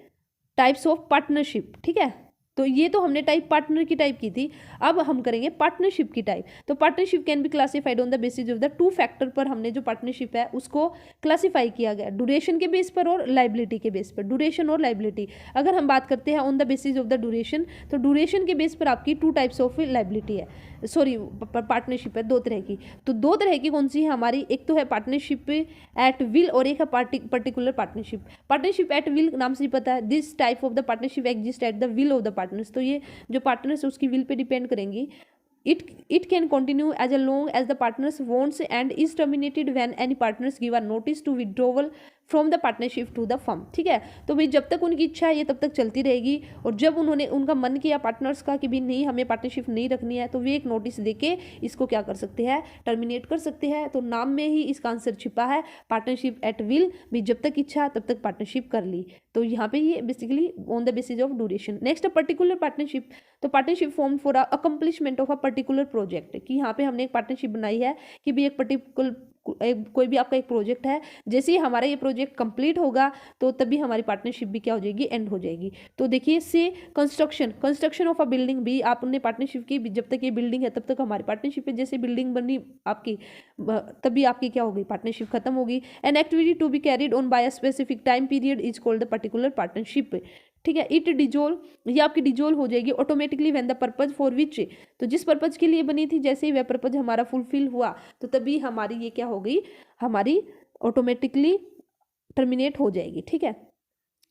टाइप्स ऑफ पार्टनरशिप, ठीक है। तो ये तो हमने टाइप पार्टनर की टाइप की थी। अब हम करेंगे पार्टनरशिप की टाइप। तो partnership can be classified on the basis of the two factor पर हमने जो पार्टनरशिप है उसको क्लासिफाई किया गया, ड्यूरेशन के बेस पर और लाइबिलिटी के बेस पर। ड्यूरेशन और लाइबिलिटी, अगर हम बात करते हैं on the basis of the duration, तो ड्यूरेशन के बेस पर आपकी टू टाइप्स ऑफ लाइबिलिटी है, सॉरी पार्टनरशिप है दो तरह की। तो दो तरह की कौन सी है हमारी, एक तो है पार्टनरशिप एट विल और एक है particular partnership. Partnership at will नाम से ही पता है, this type of the partnership exist at the will of the partners. तो ये जो पार्टनर्स है उसकी विल पे डिपेंड करेंगी। It can continue as long as the partners wants and is terminated when any partners give a notice to withdrawal from the partnership to the firm. ठीक है, तो भाई जब तक उनकी इच्छा है ये तब तक चलती रहेगी, और जब उन्होंने उनका मन किया पार्टनर्स का कि भी नहीं हमें पार्टनरशिप नहीं रखनी है, तो वे एक नोटिस देके इसको क्या कर सकते हैं, टर्मिनेट कर सकते हैं। तो नाम में ही इसका आंसर छिपा है, पार्टनरशिप एट विल, भी जब तक इच्छा तब तक पार्टनरशिप कर ली। तो यहाँ पे ये basically on the basis of duration. Next particular partnership, तो partnership form for accomplishment of a particular project, कि यहाँ पे हमने एक पार्टनरशिप बनाई है कि भी एक पर्टिकुलर कोई भी आपका एक प्रोजेक्ट है, जैसे ही हमारा ये प्रोजेक्ट कंप्लीट होगा तो तभी हमारी पार्टनरशिप भी क्या हो जाएगी, एंड हो जाएगी। तो देखिए से कंस्ट्रक्शन ऑफ अ बिल्डिंग भी आपने पार्टनरशिप की, जब तक ये बिल्डिंग है तब तक हमारी पार्टनरशिप है, जैसे बिल्डिंग बनी आपकी तभी आपकी क्या होगी, पार्टनरशिप खत्म होगी। An activity to be carried on by a specific time period is called the particular partnership. ठीक है, इट डिजोल्व, ये आपकी डिजोल्व हो जाएगी automatically when the purpose for which, तो जिस पर्पज के लिए बनी थी जैसे ही वह पर्पज हमारा फुलफिल हुआ तो तभी हमारी ये क्या हो गई, हमारी ऑटोमेटिकली टर्मिनेट हो जाएगी। ठीक है,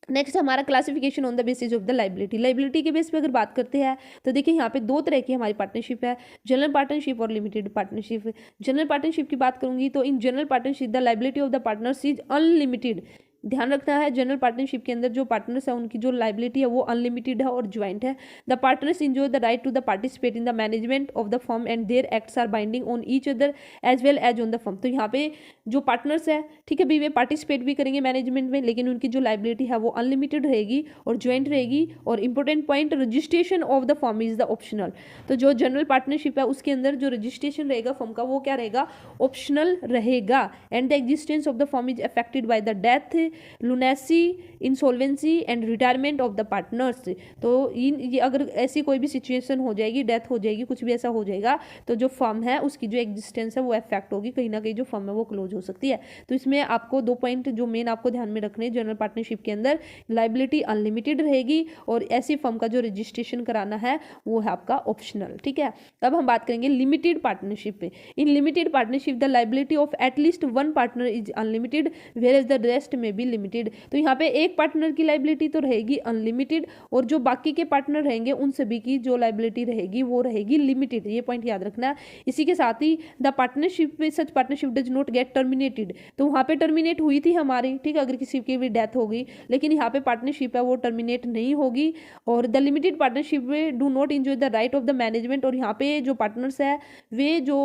नेक्स्ट हमारा classification on the basis of the liability. Liability के बेस पे अगर बात करते हैं तो देखिए यहाँ पे दो तरह की हमारी पार्टनरशिप है, जनरल पार्टनरशिप और लिमिटेड पार्टनरशिप। जनरल पार्टनरशिप की बात करूंगी तो in general partnership the liability of the partners is unlimited. ध्यान रखना है, जनरल पार्टनरशिप के अंदर जो पार्टनर्स है उनकी जो लाइबिलिटी है वो अनलिमिटेड है और ज्वाइंट है। The partners enjoy the right to the participate in the management of the firm and their acts are binding on each other as well as on the firm. तो यहाँ पे जो पार्टनर्स है, ठीक है भाई, वे पार्टिसिपेट भी करेंगे मैनेजमेंट में, लेकिन उनकी जो लाइबिलिटी है वो अनलिमिटेड रहेगी और ज्वाइंट रहेगी। और important point, registration of the firm is the optional. तो जो जनरल पार्टनरशिप है उसके अंदर जो रजिस्ट्रेशन रहेगा फर्म का वो क्या रहेगा, ऑप्शनल रहेगा। And the existence of the firm is affected by the death, lunacy, insolvency and retirement of the partners. तो ये अगर ऐसी कोई भी सिचुएशन हो जाएगी, डेथ हो जाएगी, कुछ भी ऐसा हो जाएगा, तो जो फर्म है उसकी जो एग्जिस्टेंस है वो अफेक्ट होगी, कहीं ना कहीं जो फर्म है वो क्लोज हो सकती है। तो इसमें आपको दो पॉइंट जो मेन आपको ध्यान में रखने, जनरल पार्टनरशिप के अंदर लाइबिलिटी अनलिमिटेड रहेगी और ऐसी फर्म का जो रजिस्ट्रेशन कराना है वो है आपका ऑप्शनल। ठीक है, अब हम बात करेंगे लिमिटेड पार्टनरशिप पे। In limited partnership the liability of at least one partner is unlimited whereas the rest may be limited. तो यहाँ पे एक पार्टनर की लाइबिलिटी तो रहेगी अनलिमिटेड और जो बाकी के पार्टनर रहेंगे उन सभी की जो लाइबिलिटी रहेगी वो रहेगी लिमिटेड। ये पॉइंट याद रखना है। इसी के साथ ही the partnership such partnership does not get terminated. तो वहाँ पे टर्मिनेट हुई थी हमारी, ठीक है, अगर किसी की भी डेथ हो गई, लेकिन यहाँ पे पार्टनरशिप है वो टर्मिनेट नहीं होगी। और द लिमिटेड पार्टनरशिप में do not enjoy the right of the management. और यहाँ पे जो पार्टनर्स है वे जो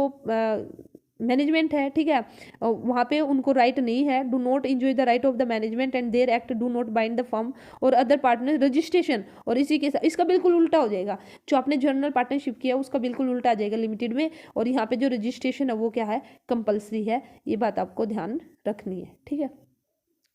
मैनेजमेंट है, ठीक है, वहाँ पे उनको राइट नहीं है, do not enjoy the right of the management and their act do not bind the firm और अदर पार्टनर रजिस्ट्रेशन। और इसी के साथ इसका बिल्कुल उल्टा हो जाएगा, जो आपने जनरल पार्टनरशिप किया उसका बिल्कुल उल्टा आ जाएगा लिमिटेड में, और यहाँ पे जो रजिस्ट्रेशन है वो क्या है, कंपल्सरी है। ये बात आपको ध्यान रखनी है। ठीक है,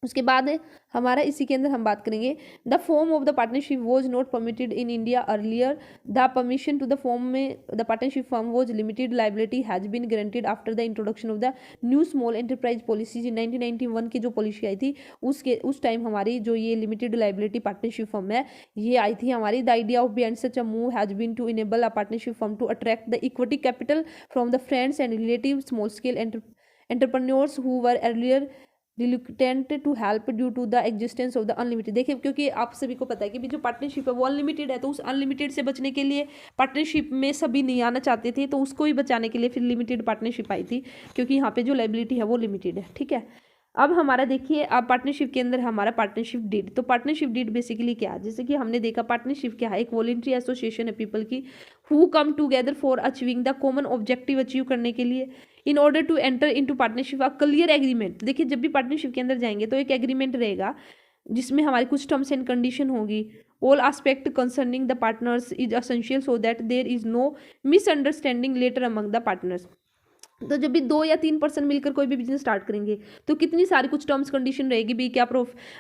उसके बाद हमारा इसी के अंदर हम बात करेंगे the form of the partnership was not permitted in India earlier, the permission to the form में the partnership form was limited, liability has been guaranteed after the introduction of the new small enterprise policies in 1991 की जो पॉलिसी आई थी उस टाइम हमारी जो ये लिमिटेड लाइबिलिटी पार्टनरशिप फॉर्म है ये आई थी हमारी। The idea of behind such a move has been to enable a partnership form to attract the equity capital from the friends and relative small scale entrepreneurs who were earlier reluctant to help due to the existence of the unlimited. देखिए, क्योंकि आप सभी को पता है कि भी जो पार्टनरशिप है वो अनलिमिटेड है, तो उस अनलिमिटेड से बचने के लिए पार्टनरशिप में सभी नहीं आना चाहते थे, तो उसको ही बचाने के लिए फिर लिमिटेड पार्टनरशिप आई थी, क्योंकि यहाँ पे जो लाइबिलिटी है वो लिमिटेड है। ठीक है, अब हमारा देखिए, अब पार्टनरशिप के अंदर हमारा पार्टनरशिप डीड। तो पार्टनरशिप डीड बेसिकली क्या है, जैसे कि हमने देखा पार्टनरशिप क्या है, एक वॉलंटरी एसोसिएशन है पीपल की who come together for achieving the common objective achieve करने के लिए। In order to enter into partnership a clear agreement. देखिए, जब भी पार्टनरशिप के अंदर जाएंगे तो एक एग्रीमेंट रहेगा जिसमें हमारी कुछ टर्म्स एंड कंडीशन होगी। All aspect concerning the partners is essential so that there is no misunderstanding later among the partners. तो जब भी 2 या 3 पर्सन मिलकर कोई भी बिजनेस स्टार्ट करेंगे तो कितनी सारी कुछ टर्म्स कंडीशन रहेगी भी, क्या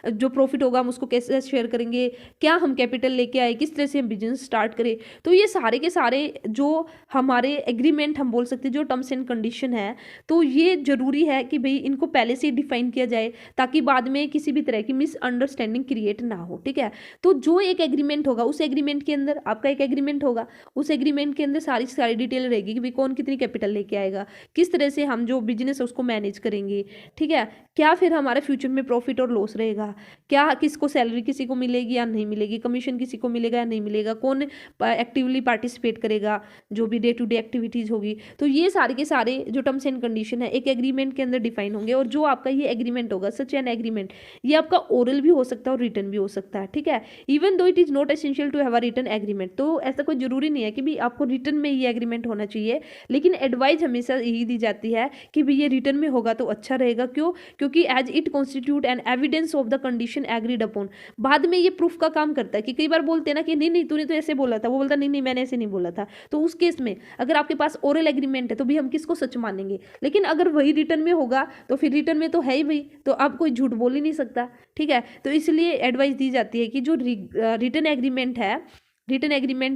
जो प्रॉफिट होगा हम उसको कैसे शेयर करेंगे, क्या हम कैपिटल लेके आए, किस तरह से हम बिजनेस स्टार्ट करें। तो ये सारे के सारे जो हमारे एग्रीमेंट हम बोल सकते हैं, जो टर्म्स एंड कंडीशन है, तो ये जरूरी है कि भाई इनको पहले से ही डिफाइन किया जाए ताकि बाद में किसी भी तरह की मिसअंडरस्टैंडिंग क्रिएट ना हो। ठीक है, तो जो एक एग्रीमेंट होगा उस एग्रीमेंट के अंदर आपका एक एग्रीमेंट होगा, उस एग्रीमेंट के अंदर सारी सारी डिटेल रहेगी कि भाई कौन कितनी कैपिटल लेके आएगा, किस तरह से हम जो बिजनेस है उसको मैनेज करेंगे। ठीक है, क्या फिर हमारे फ्यूचर में प्रॉफिट और लॉस रहेगा, क्या किसको सैलरी किसी को मिलेगी या नहीं मिलेगी, कमीशन किसी को मिलेगा या नहीं मिलेगा, कौन एक्टिवली पार्टिसिपेट करेगा जो भी डे टू डे एक्टिविटीज होगी। तो ये सारे के सारे जो टर्म्स एंड कंडीशन है एक एग्रीमेंट के अंदर डिफाइन होंगे। और जो आपका ये एग्रीमेंट होगा, सच एन एग्रीमेंट, ये आपका ओरल भी हो सकता है और रिटर्न भी हो सकता है। ठीक है, even though it is not essential to have a written agreement. तो ऐसा कोई जरूरी नहीं है कि भी आपको रिटर्न में ये एग्रीमेंट होना चाहिए, लेकिन एडवाइस हमेशा यही दी जाती है कि भी ये रिटर्न में होगा तो अच्छा रहेगा। क्यों? क्योंकि as it constitute an evidence of the condition agreed upon. बाद में ये प्रूफ का काम करता है कि कई बार बोलते हैं ना कि नहीं नहीं तूने तो ऐसे बोला था, वो बोलता नहीं नहीं मैंने ऐसे नहीं बोला था। तो उस केस में अगर आपके पास ओरल एग्रीमेंट है तो भी हम किसको सच मानेंगे, लेकिन अगर वही रिटर्न में होगा तो फिर रिटर्न में तो है ही भाई, तो अब कोई झूठ बोल ही नहीं सकता। ठीक है, तो इसलिए एडवाइस दी जाती है कि जो रिटन एग्रीमेंट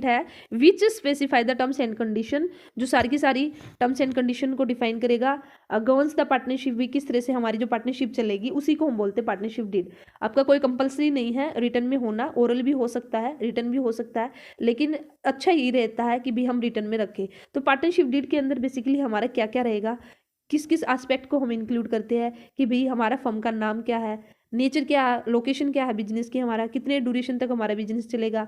है which specify the terms and condition, जो सारी की सारी टर्म्स एंड कंडीशन को डिफाइन करेगा, गवर्न्स द पार्टनरशिप भी, किस तरह से हमारी जो पार्टनरशिप चलेगी, उसी को हम बोलते हैं पार्टनरशिप डीड। आपका कोई कंपलसरी नहीं है रिटर्न में होना, ओरल भी हो सकता है, रिटर्न भी हो सकता है, लेकिन अच्छा ये रहता है कि भी हम रिटर्न में रखें। तो पार्टनरशिप डीड के अंदर बेसिकली हमारा क्या क्या रहेगा, किस किस एस्पेक्ट को हम इंक्लूड करते हैं कि भाई हमारा फर्म का नाम क्या है, नेचर क्या है, लोकेशन क्या है बिजनेस की, हमारा कितने ड्यूरेशन तक हमारा बिजनेस चलेगा,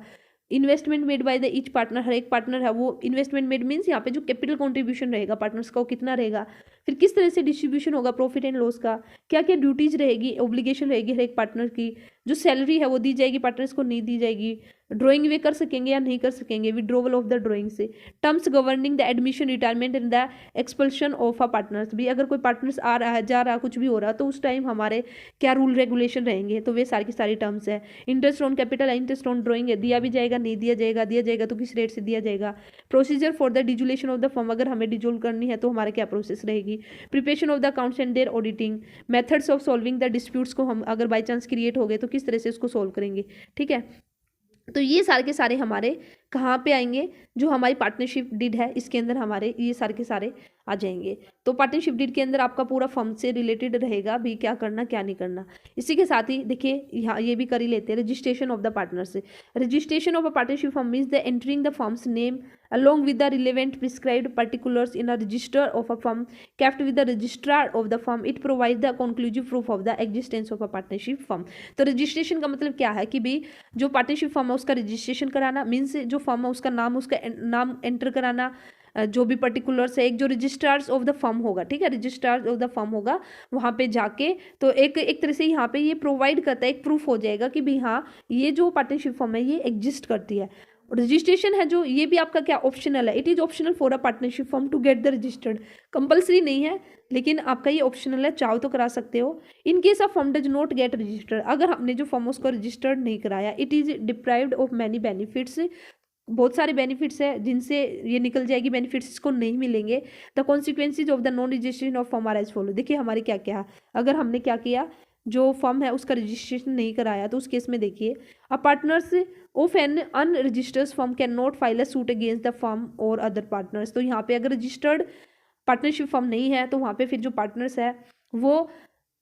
investment made by the each partner, हर एक पार्टनर है वो इन्वेस्टमेंट मेड मीन्स यहाँ पे जो कैपिटल कंट्रीब्यूशन रहेगा पार्टनर्स का वो कितना रहेगा, फिर किस तरह से डिस्ट्रीब्यूशन होगा प्रॉफिट एंड लॉस का, क्या क्या ड्यूटीज रहेगी, ऑब्लिगेशन रहेगी हर एक पार्टनर की, जो सैलरी है वो दी जाएगी पार्टनर्स को नहीं दी जाएगी, ड्राइंग वे कर सकेंगे या नहीं कर सकेंगे, विड्रोवल ऑफ द ड्राइंग से, terms governing the admission retirement and the expulsion of a partners भी, अगर कोई पार्टनर्स आ रहा है जा रहा है कुछ भी हो रहा तो उस टाइम हमारे क्या रूल रेगुलेशन रहेंगे, तो वे सारी की सारी टर्म्स है। Interest on capital, interest on drawing है, दिया भी जाएगा नहीं दिया जाएगा, दिया जाएगा तो किस रेट से दिया जाएगा, procedure for the dissolution of the firm, अगर हमें डिजोल करनी है तो हमारा क्या प्रोसेस रहेगी, preparation of the accounts and their auditing, methods of solving the disputes को हम अगर बाई चांस क्रिएट हो गए तो किस तरह से उसको सॉल्व करेंगे। ठीक है, तो ये सारे के सारे हमारे कहाँ पे आएंगे, जो हमारी पार्टनरशिप डीड है इसके अंदर हमारे ये सारे के सारे आ जाएंगे। तो पार्टनरशिप डीड के अंदर आपका पूरा फर्म से रिलेटेड रहेगा भी क्या करना क्या नहीं करना। इसी के साथ ही देखिए यहाँ ये भी कर ही लेते हैं, registration of the partners. Registration of a partnership firm means the entering the firms name along with the relevant prescribed particulars in a register of a firm kept with the registrar of the firm. It provides the conclusive proof of the existence of a partnership firm. तो रजिस्ट्रेशन का मतलब क्या है कि भाई जो पार्टनरशिप फर्म है उसका रजिस्ट्रेशन कराना, मीन्स जो फर्म है उसका नाम एंटर कराना, जो भी पर्टिकुलर्स है, एक जो रजिस्ट्रार्स ऑफ द फर्म होगा, ठीक है, रजिस्ट्रार्स ऑफ द फर्म होगा वहाँ पे जाके, तो एक तरह से यहाँ पे ये प्रोवाइड करता है, एक प्रूफ हो जाएगा कि भाई हाँ ये जो पार्टनरशिप फर्म है ये एग्जिस्ट करती है। रजिस्ट्रेशन है जो ये भी आपका क्या ऑप्शनल है, it is optional for a partnership firm to get the registered, compulsory नहीं है लेकिन आपका ये ऑप्शनल है, चाहो तो करा सकते हो। इन case of firm does not get registered, अगर हमने जो फर्म उसको रजिस्टर्ड नहीं कराया, it is deprived of many benefits, बहुत सारे बेनिफिट्स है जिनसे ये निकल जाएगी, बेनिफिट्स इसको नहीं मिलेंगे। The consequences of the non registration of firm are as follow. देखिए हमारे क्या क्या, अगर हमने क्या किया, जो फर्म है उसका रजिस्ट्रेशन नहीं कराया तो उस केस में देखिए, a partners of an unregistered firm can not file a suit against the firm और अदर पार्टनर्स। तो यहाँ पे अगर रजिस्टर्ड पार्टनरशिप फर्म नहीं है तो वहाँ पे फिर जो पार्टनर्स है वो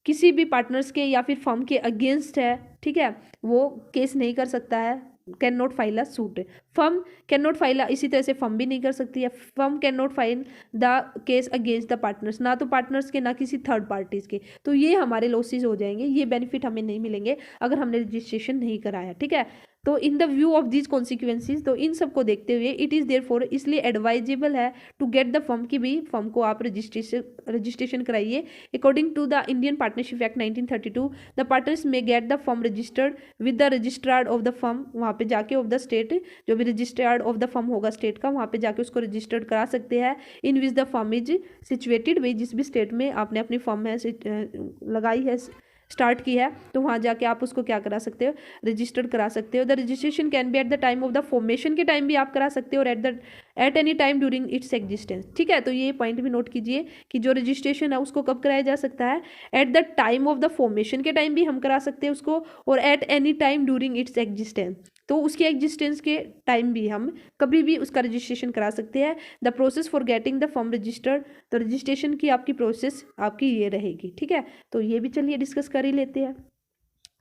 किसी भी पार्टनर्स के या फिर फर्म के अगेंस्ट है, ठीक है, वो केस नहीं कर सकता है, can not file a suit. Firm can not file, इसी तरह से फर्म भी नहीं कर सकती है, firm can not file the case against the partners, ना तो पार्टनर्स के ना किसी थर्ड पार्टीज के। तो ये हमारे लॉसेज हो जाएंगे, ये बेनिफिट हमें नहीं मिलेंगे अगर हमने रजिस्ट्रेशन नहीं कराया। ठीक है, तो in the view of these consequences, तो इन सब को देखते हुए इट इज़ देयरफॉर, इसलिए एडवाइजेबल है टू गेट द फर्म की भी फर्म को आप रजिस्ट्रेशन कराइए। According to the Indian partnership act 1932 the partners में get the firm registered with the registrar of the firm, वहाँ पे जाके ऑफ द स्टेट, जो भी रजिस्ट्रार्ड ऑफ द फर्म होगा स्टेट का, वहाँ पे जाके उसको रजिस्टर्ड करा सकते हैं। In which the firm is situated, वही जिस भी स्टेट में आपने अपनी फर्म है लगाई है स्टार्ट की है तो वहाँ जाके आप उसको क्या करा सकते हो, रजिस्टर्ड करा सकते हो। The registration can be at the time of the formation के टाइम भी आप करा सकते हो और at any time during its existence. ठीक है, तो ये पॉइंट भी नोट कीजिए कि जो रजिस्ट्रेशन है उसको कब कराया जा सकता है, at the time of the formation के टाइम भी हम करा सकते हैं उसको, और at any time during its existence, तो उसके एग्जिस्टेंस के टाइम भी हम कभी भी उसका रजिस्ट्रेशन करा सकते हैं। The process for getting the form registered, तो रजिस्ट्रेशन की आपकी प्रोसेस आपकी ये रहेगी। ठीक है, तो ये भी चलिए डिस्कस कर ही लेते हैं।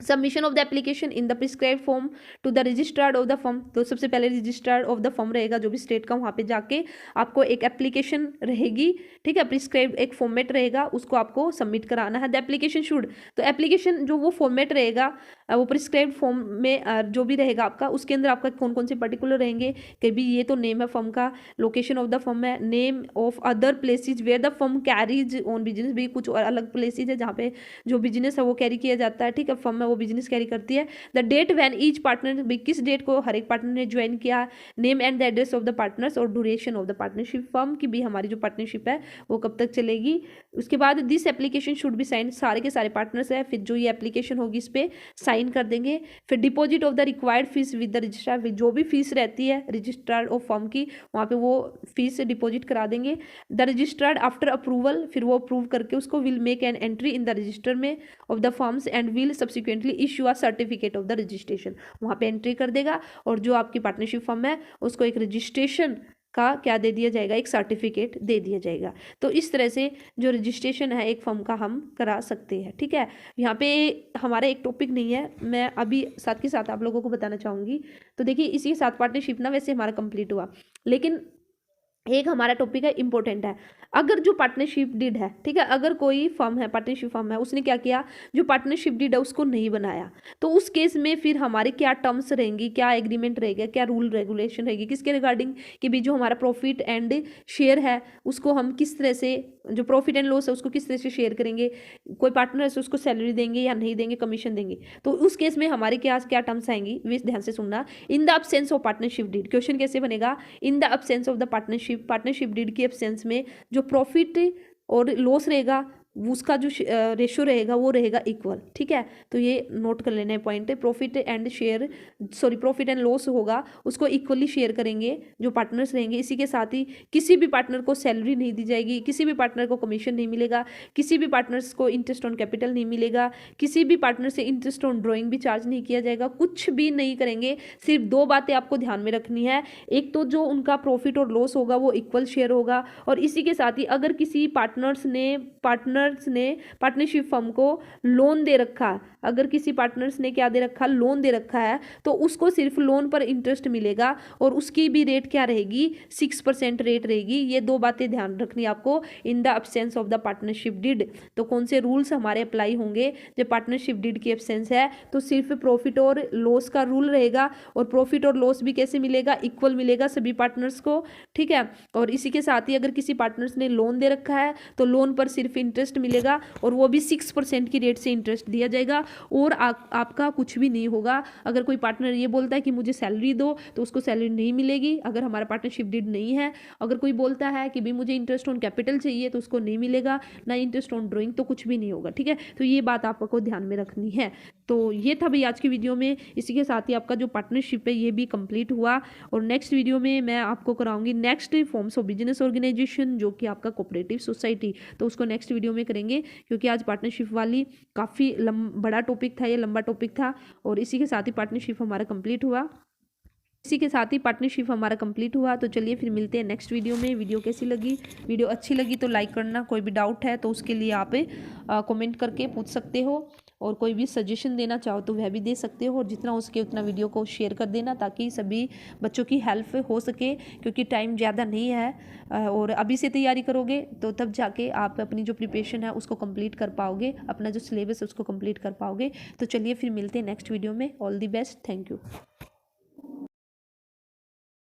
Submission of the application in the prescribe form to the registrar of the form, तो सबसे पहले रजिस्ट्रार्ड ऑफ द फॉर्म रहेगा जो भी स्टेट का, वहाँ पे जाके आपको एक एप्लीकेशन रहेगी। ठीक है, प्रिस्क्राइब एक फॉर्मेट रहेगा, उसको आपको सबमिट कराना है। द एप्लीकेशन शुड, तो एप्लीकेशन जो वो फॉर्मेट रहेगा वो प्रिस्क्राइब फॉर्म में जो भी रहेगा आपका, उसके अंदर आपका कौन कौन से पर्टिकुलर रहेंगे कि भी ये तो नेम है फर्म का, लोकेशन ऑफ द फर्म है, name of other places where the firm carries on business, भी कुछ और अलग प्लेसेज है जहाँ पे जो बिजनेस है वो कैरी किया जाता है। ठीक है, फर्म है वो बिजनेस कैरी करती है। The date when each partner, भी किस डेट को हर एक पार्टनर ने ज्वाइन किया, name and the address of the partners और duration of the partnership, firm की भी हमारी जो पार्टनरशिप है वो कब तक चलेगी। उसके बाद this application should be sign, सारे के सारे पार्टनर्स है फिर जो ये एप्लीकेशन होगी इस पर साइन कर देंगे। फिर deposit of the required fees with the registrar, जो भी फीस रहती है रजिस्ट्रार ऑफ फर्म की वहाँ पे वो फीस डिपॉजिट करा देंगे। द रजिस्ट्रार आफ्टर अप्रूवल, फिर वो अप्रूव करके उसको will make an entry in the register में of the firms and will subsequently issue a certificate of the registration, वहाँ पे एंट्री कर देगा और जो आपकी पार्टनरशिप फर्म है उसको एक रजिस्ट्रेशन का क्या दे दिया जाएगा, एक सर्टिफिकेट दे दिया जाएगा। तो इस तरह से जो रजिस्ट्रेशन है एक फर्म का हम करा सकते हैं। ठीक है, यहाँ पे हमारा एक टॉपिक नहीं है, मैं अभी साथ के साथ आप लोगों को बताना चाहूँगी। तो देखिए इसी के साथ पार्टनरशिप ना वैसे हमारा कंप्लीट हुआ, लेकिन एक हमारा टॉपिक है इंपॉर्टेंट है, अगर जो पार्टनरशिप डीड है, ठीक है, अगर कोई फर्म है पार्टनरशिप फर्म है उसने क्या किया, जो पार्टनरशिप डीड है उसको नहीं बनाया, तो उस केस में फिर हमारे क्या टर्म्स रहेंगी, क्या एग्रीमेंट रहेगा, क्या रूल रेगुलेशन रहेगी किसके रिगार्डिंग, कि भी जो हमारा प्रॉफिट एंड शेयर है उसको हम किस तरह से, जो प्रॉफिट एंड लॉस है उसको किस तरह से शेयर करेंगे, कोई पार्टनर है उसको सैलरी देंगे या नहीं देंगे, कमीशन देंगे, तो उस केस में हमारे क्या क्या टर्म्स आएंगी वे ध्यान से सुनना। In the absence of partnership deed, question कैसे बनेगा, in the absence of the partnership deed की एब्सेंस में जो प्रॉफिट और लॉस रहेगा उसका जो रेशो रहेगा वो रहेगा इक्वल। ठीक है, तो ये नोट कर लेना है point, profit and share, sorry profit and loss होगा उसको इक्वली शेयर करेंगे जो पार्टनर्स रहेंगे। इसी के साथ ही किसी भी पार्टनर को सैलरी नहीं दी जाएगी, किसी भी पार्टनर को कमीशन नहीं मिलेगा, किसी भी पार्टनर्स को इंटरेस्ट ऑन कैपिटल नहीं मिलेगा, किसी भी पार्टनर से इंटरेस्ट ऑन ड्रॉइंग भी चार्ज नहीं किया जाएगा, कुछ भी नहीं करेंगे। सिर्फ दो बातें आपको ध्यान में रखनी है, एक तो जो उनका प्रॉफिट और लॉस होगा वो इक्वल शेयर होगा, और इसी के साथ ही अगर किसी पार्टनर्स ने पार्टनरशिप फर्म को लोन दे रखा, अगर किसी पार्टनर्स ने क्या दे रखा, लोन दे रखा है, तो उसको सिर्फ लोन पर इंटरेस्ट मिलेगा और उसकी भी रेट क्या रहेगी, 6% रेट रहेगी। ये दो बातें ध्यान रखनी आपको in the absence of the partnership deed. तो कौन से रूल्स हमारे अप्लाई होंगे जब पार्टनरशिप डीड की एब्सेंस है, तो सिर्फ प्रॉफिट और लॉस का रूल रहेगा, और प्रॉफिट और लॉस भी कैसे मिलेगा, इक्वल मिलेगा सभी पार्टनर्स को। ठीक है, और इसी के साथ ही अगर किसी पार्टनर्स ने लोन दे रखा है तो लोन पर सिर्फ इंटरेस्ट मिलेगा और वो भी 6% की रेट से इंटरेस्ट दिया जाएगा, और आपका कुछ भी नहीं होगा। अगर कोई पार्टनर ये बोलता है कि मुझे सैलरी दो तो उसको सैलरी नहीं मिलेगी अगर हमारा पार्टनरशिप डीड नहीं है। अगर कोई बोलता है कि भी मुझे इंटरेस्ट ऑन कैपिटल चाहिए तो उसको नहीं मिलेगा, ना इंटरेस्ट ऑन ड्राइंग, तो कुछ भी नहीं होगा। ठीक है, तो ये बात आपको ध्यान में रखनी है। तो ये था भाई आज की वीडियो में, इसी के साथ ही आपका जो पार्टनरशिप है ये भी कंप्लीट हुआ, और नेक्स्ट वीडियो में मैं आपको कराऊंगी next forms of business organisation जो कि आपका कोऑपरेटिव सोसाइटी, तो उसको नेक्स्ट वीडियो में करेंगे, क्योंकि आज पार्टनरशिप वाली काफ़ी बड़ा टॉपिक था, ये लंबा टॉपिक था, और इसी के साथ ही पार्टनरशिप हमारा कंप्लीट हुआ। तो चलिए फिर मिलते हैं नेक्स्ट वीडियो में। वीडियो कैसी लगी, वीडियो अच्छी लगी तो लाइक करना, कोई भी डाउट है तो उसके लिए आप कमेंट करके पूछ सकते हो, और कोई भी सजेशन देना चाहो तो वह भी दे सकते हो, और जितना हो सके उतना वीडियो को शेयर कर देना ताकि सभी बच्चों की हेल्प हो सके, क्योंकि टाइम ज़्यादा नहीं है, और अभी से तैयारी करोगे तो तब जाके आप अपनी जो प्रिपरेशन है उसको कंप्लीट कर पाओगे, अपना जो सिलेबस है उसको कंप्लीट कर पाओगे। तो चलिए फिर मिलते हैं नेक्स्ट वीडियो में। All the best, thank you.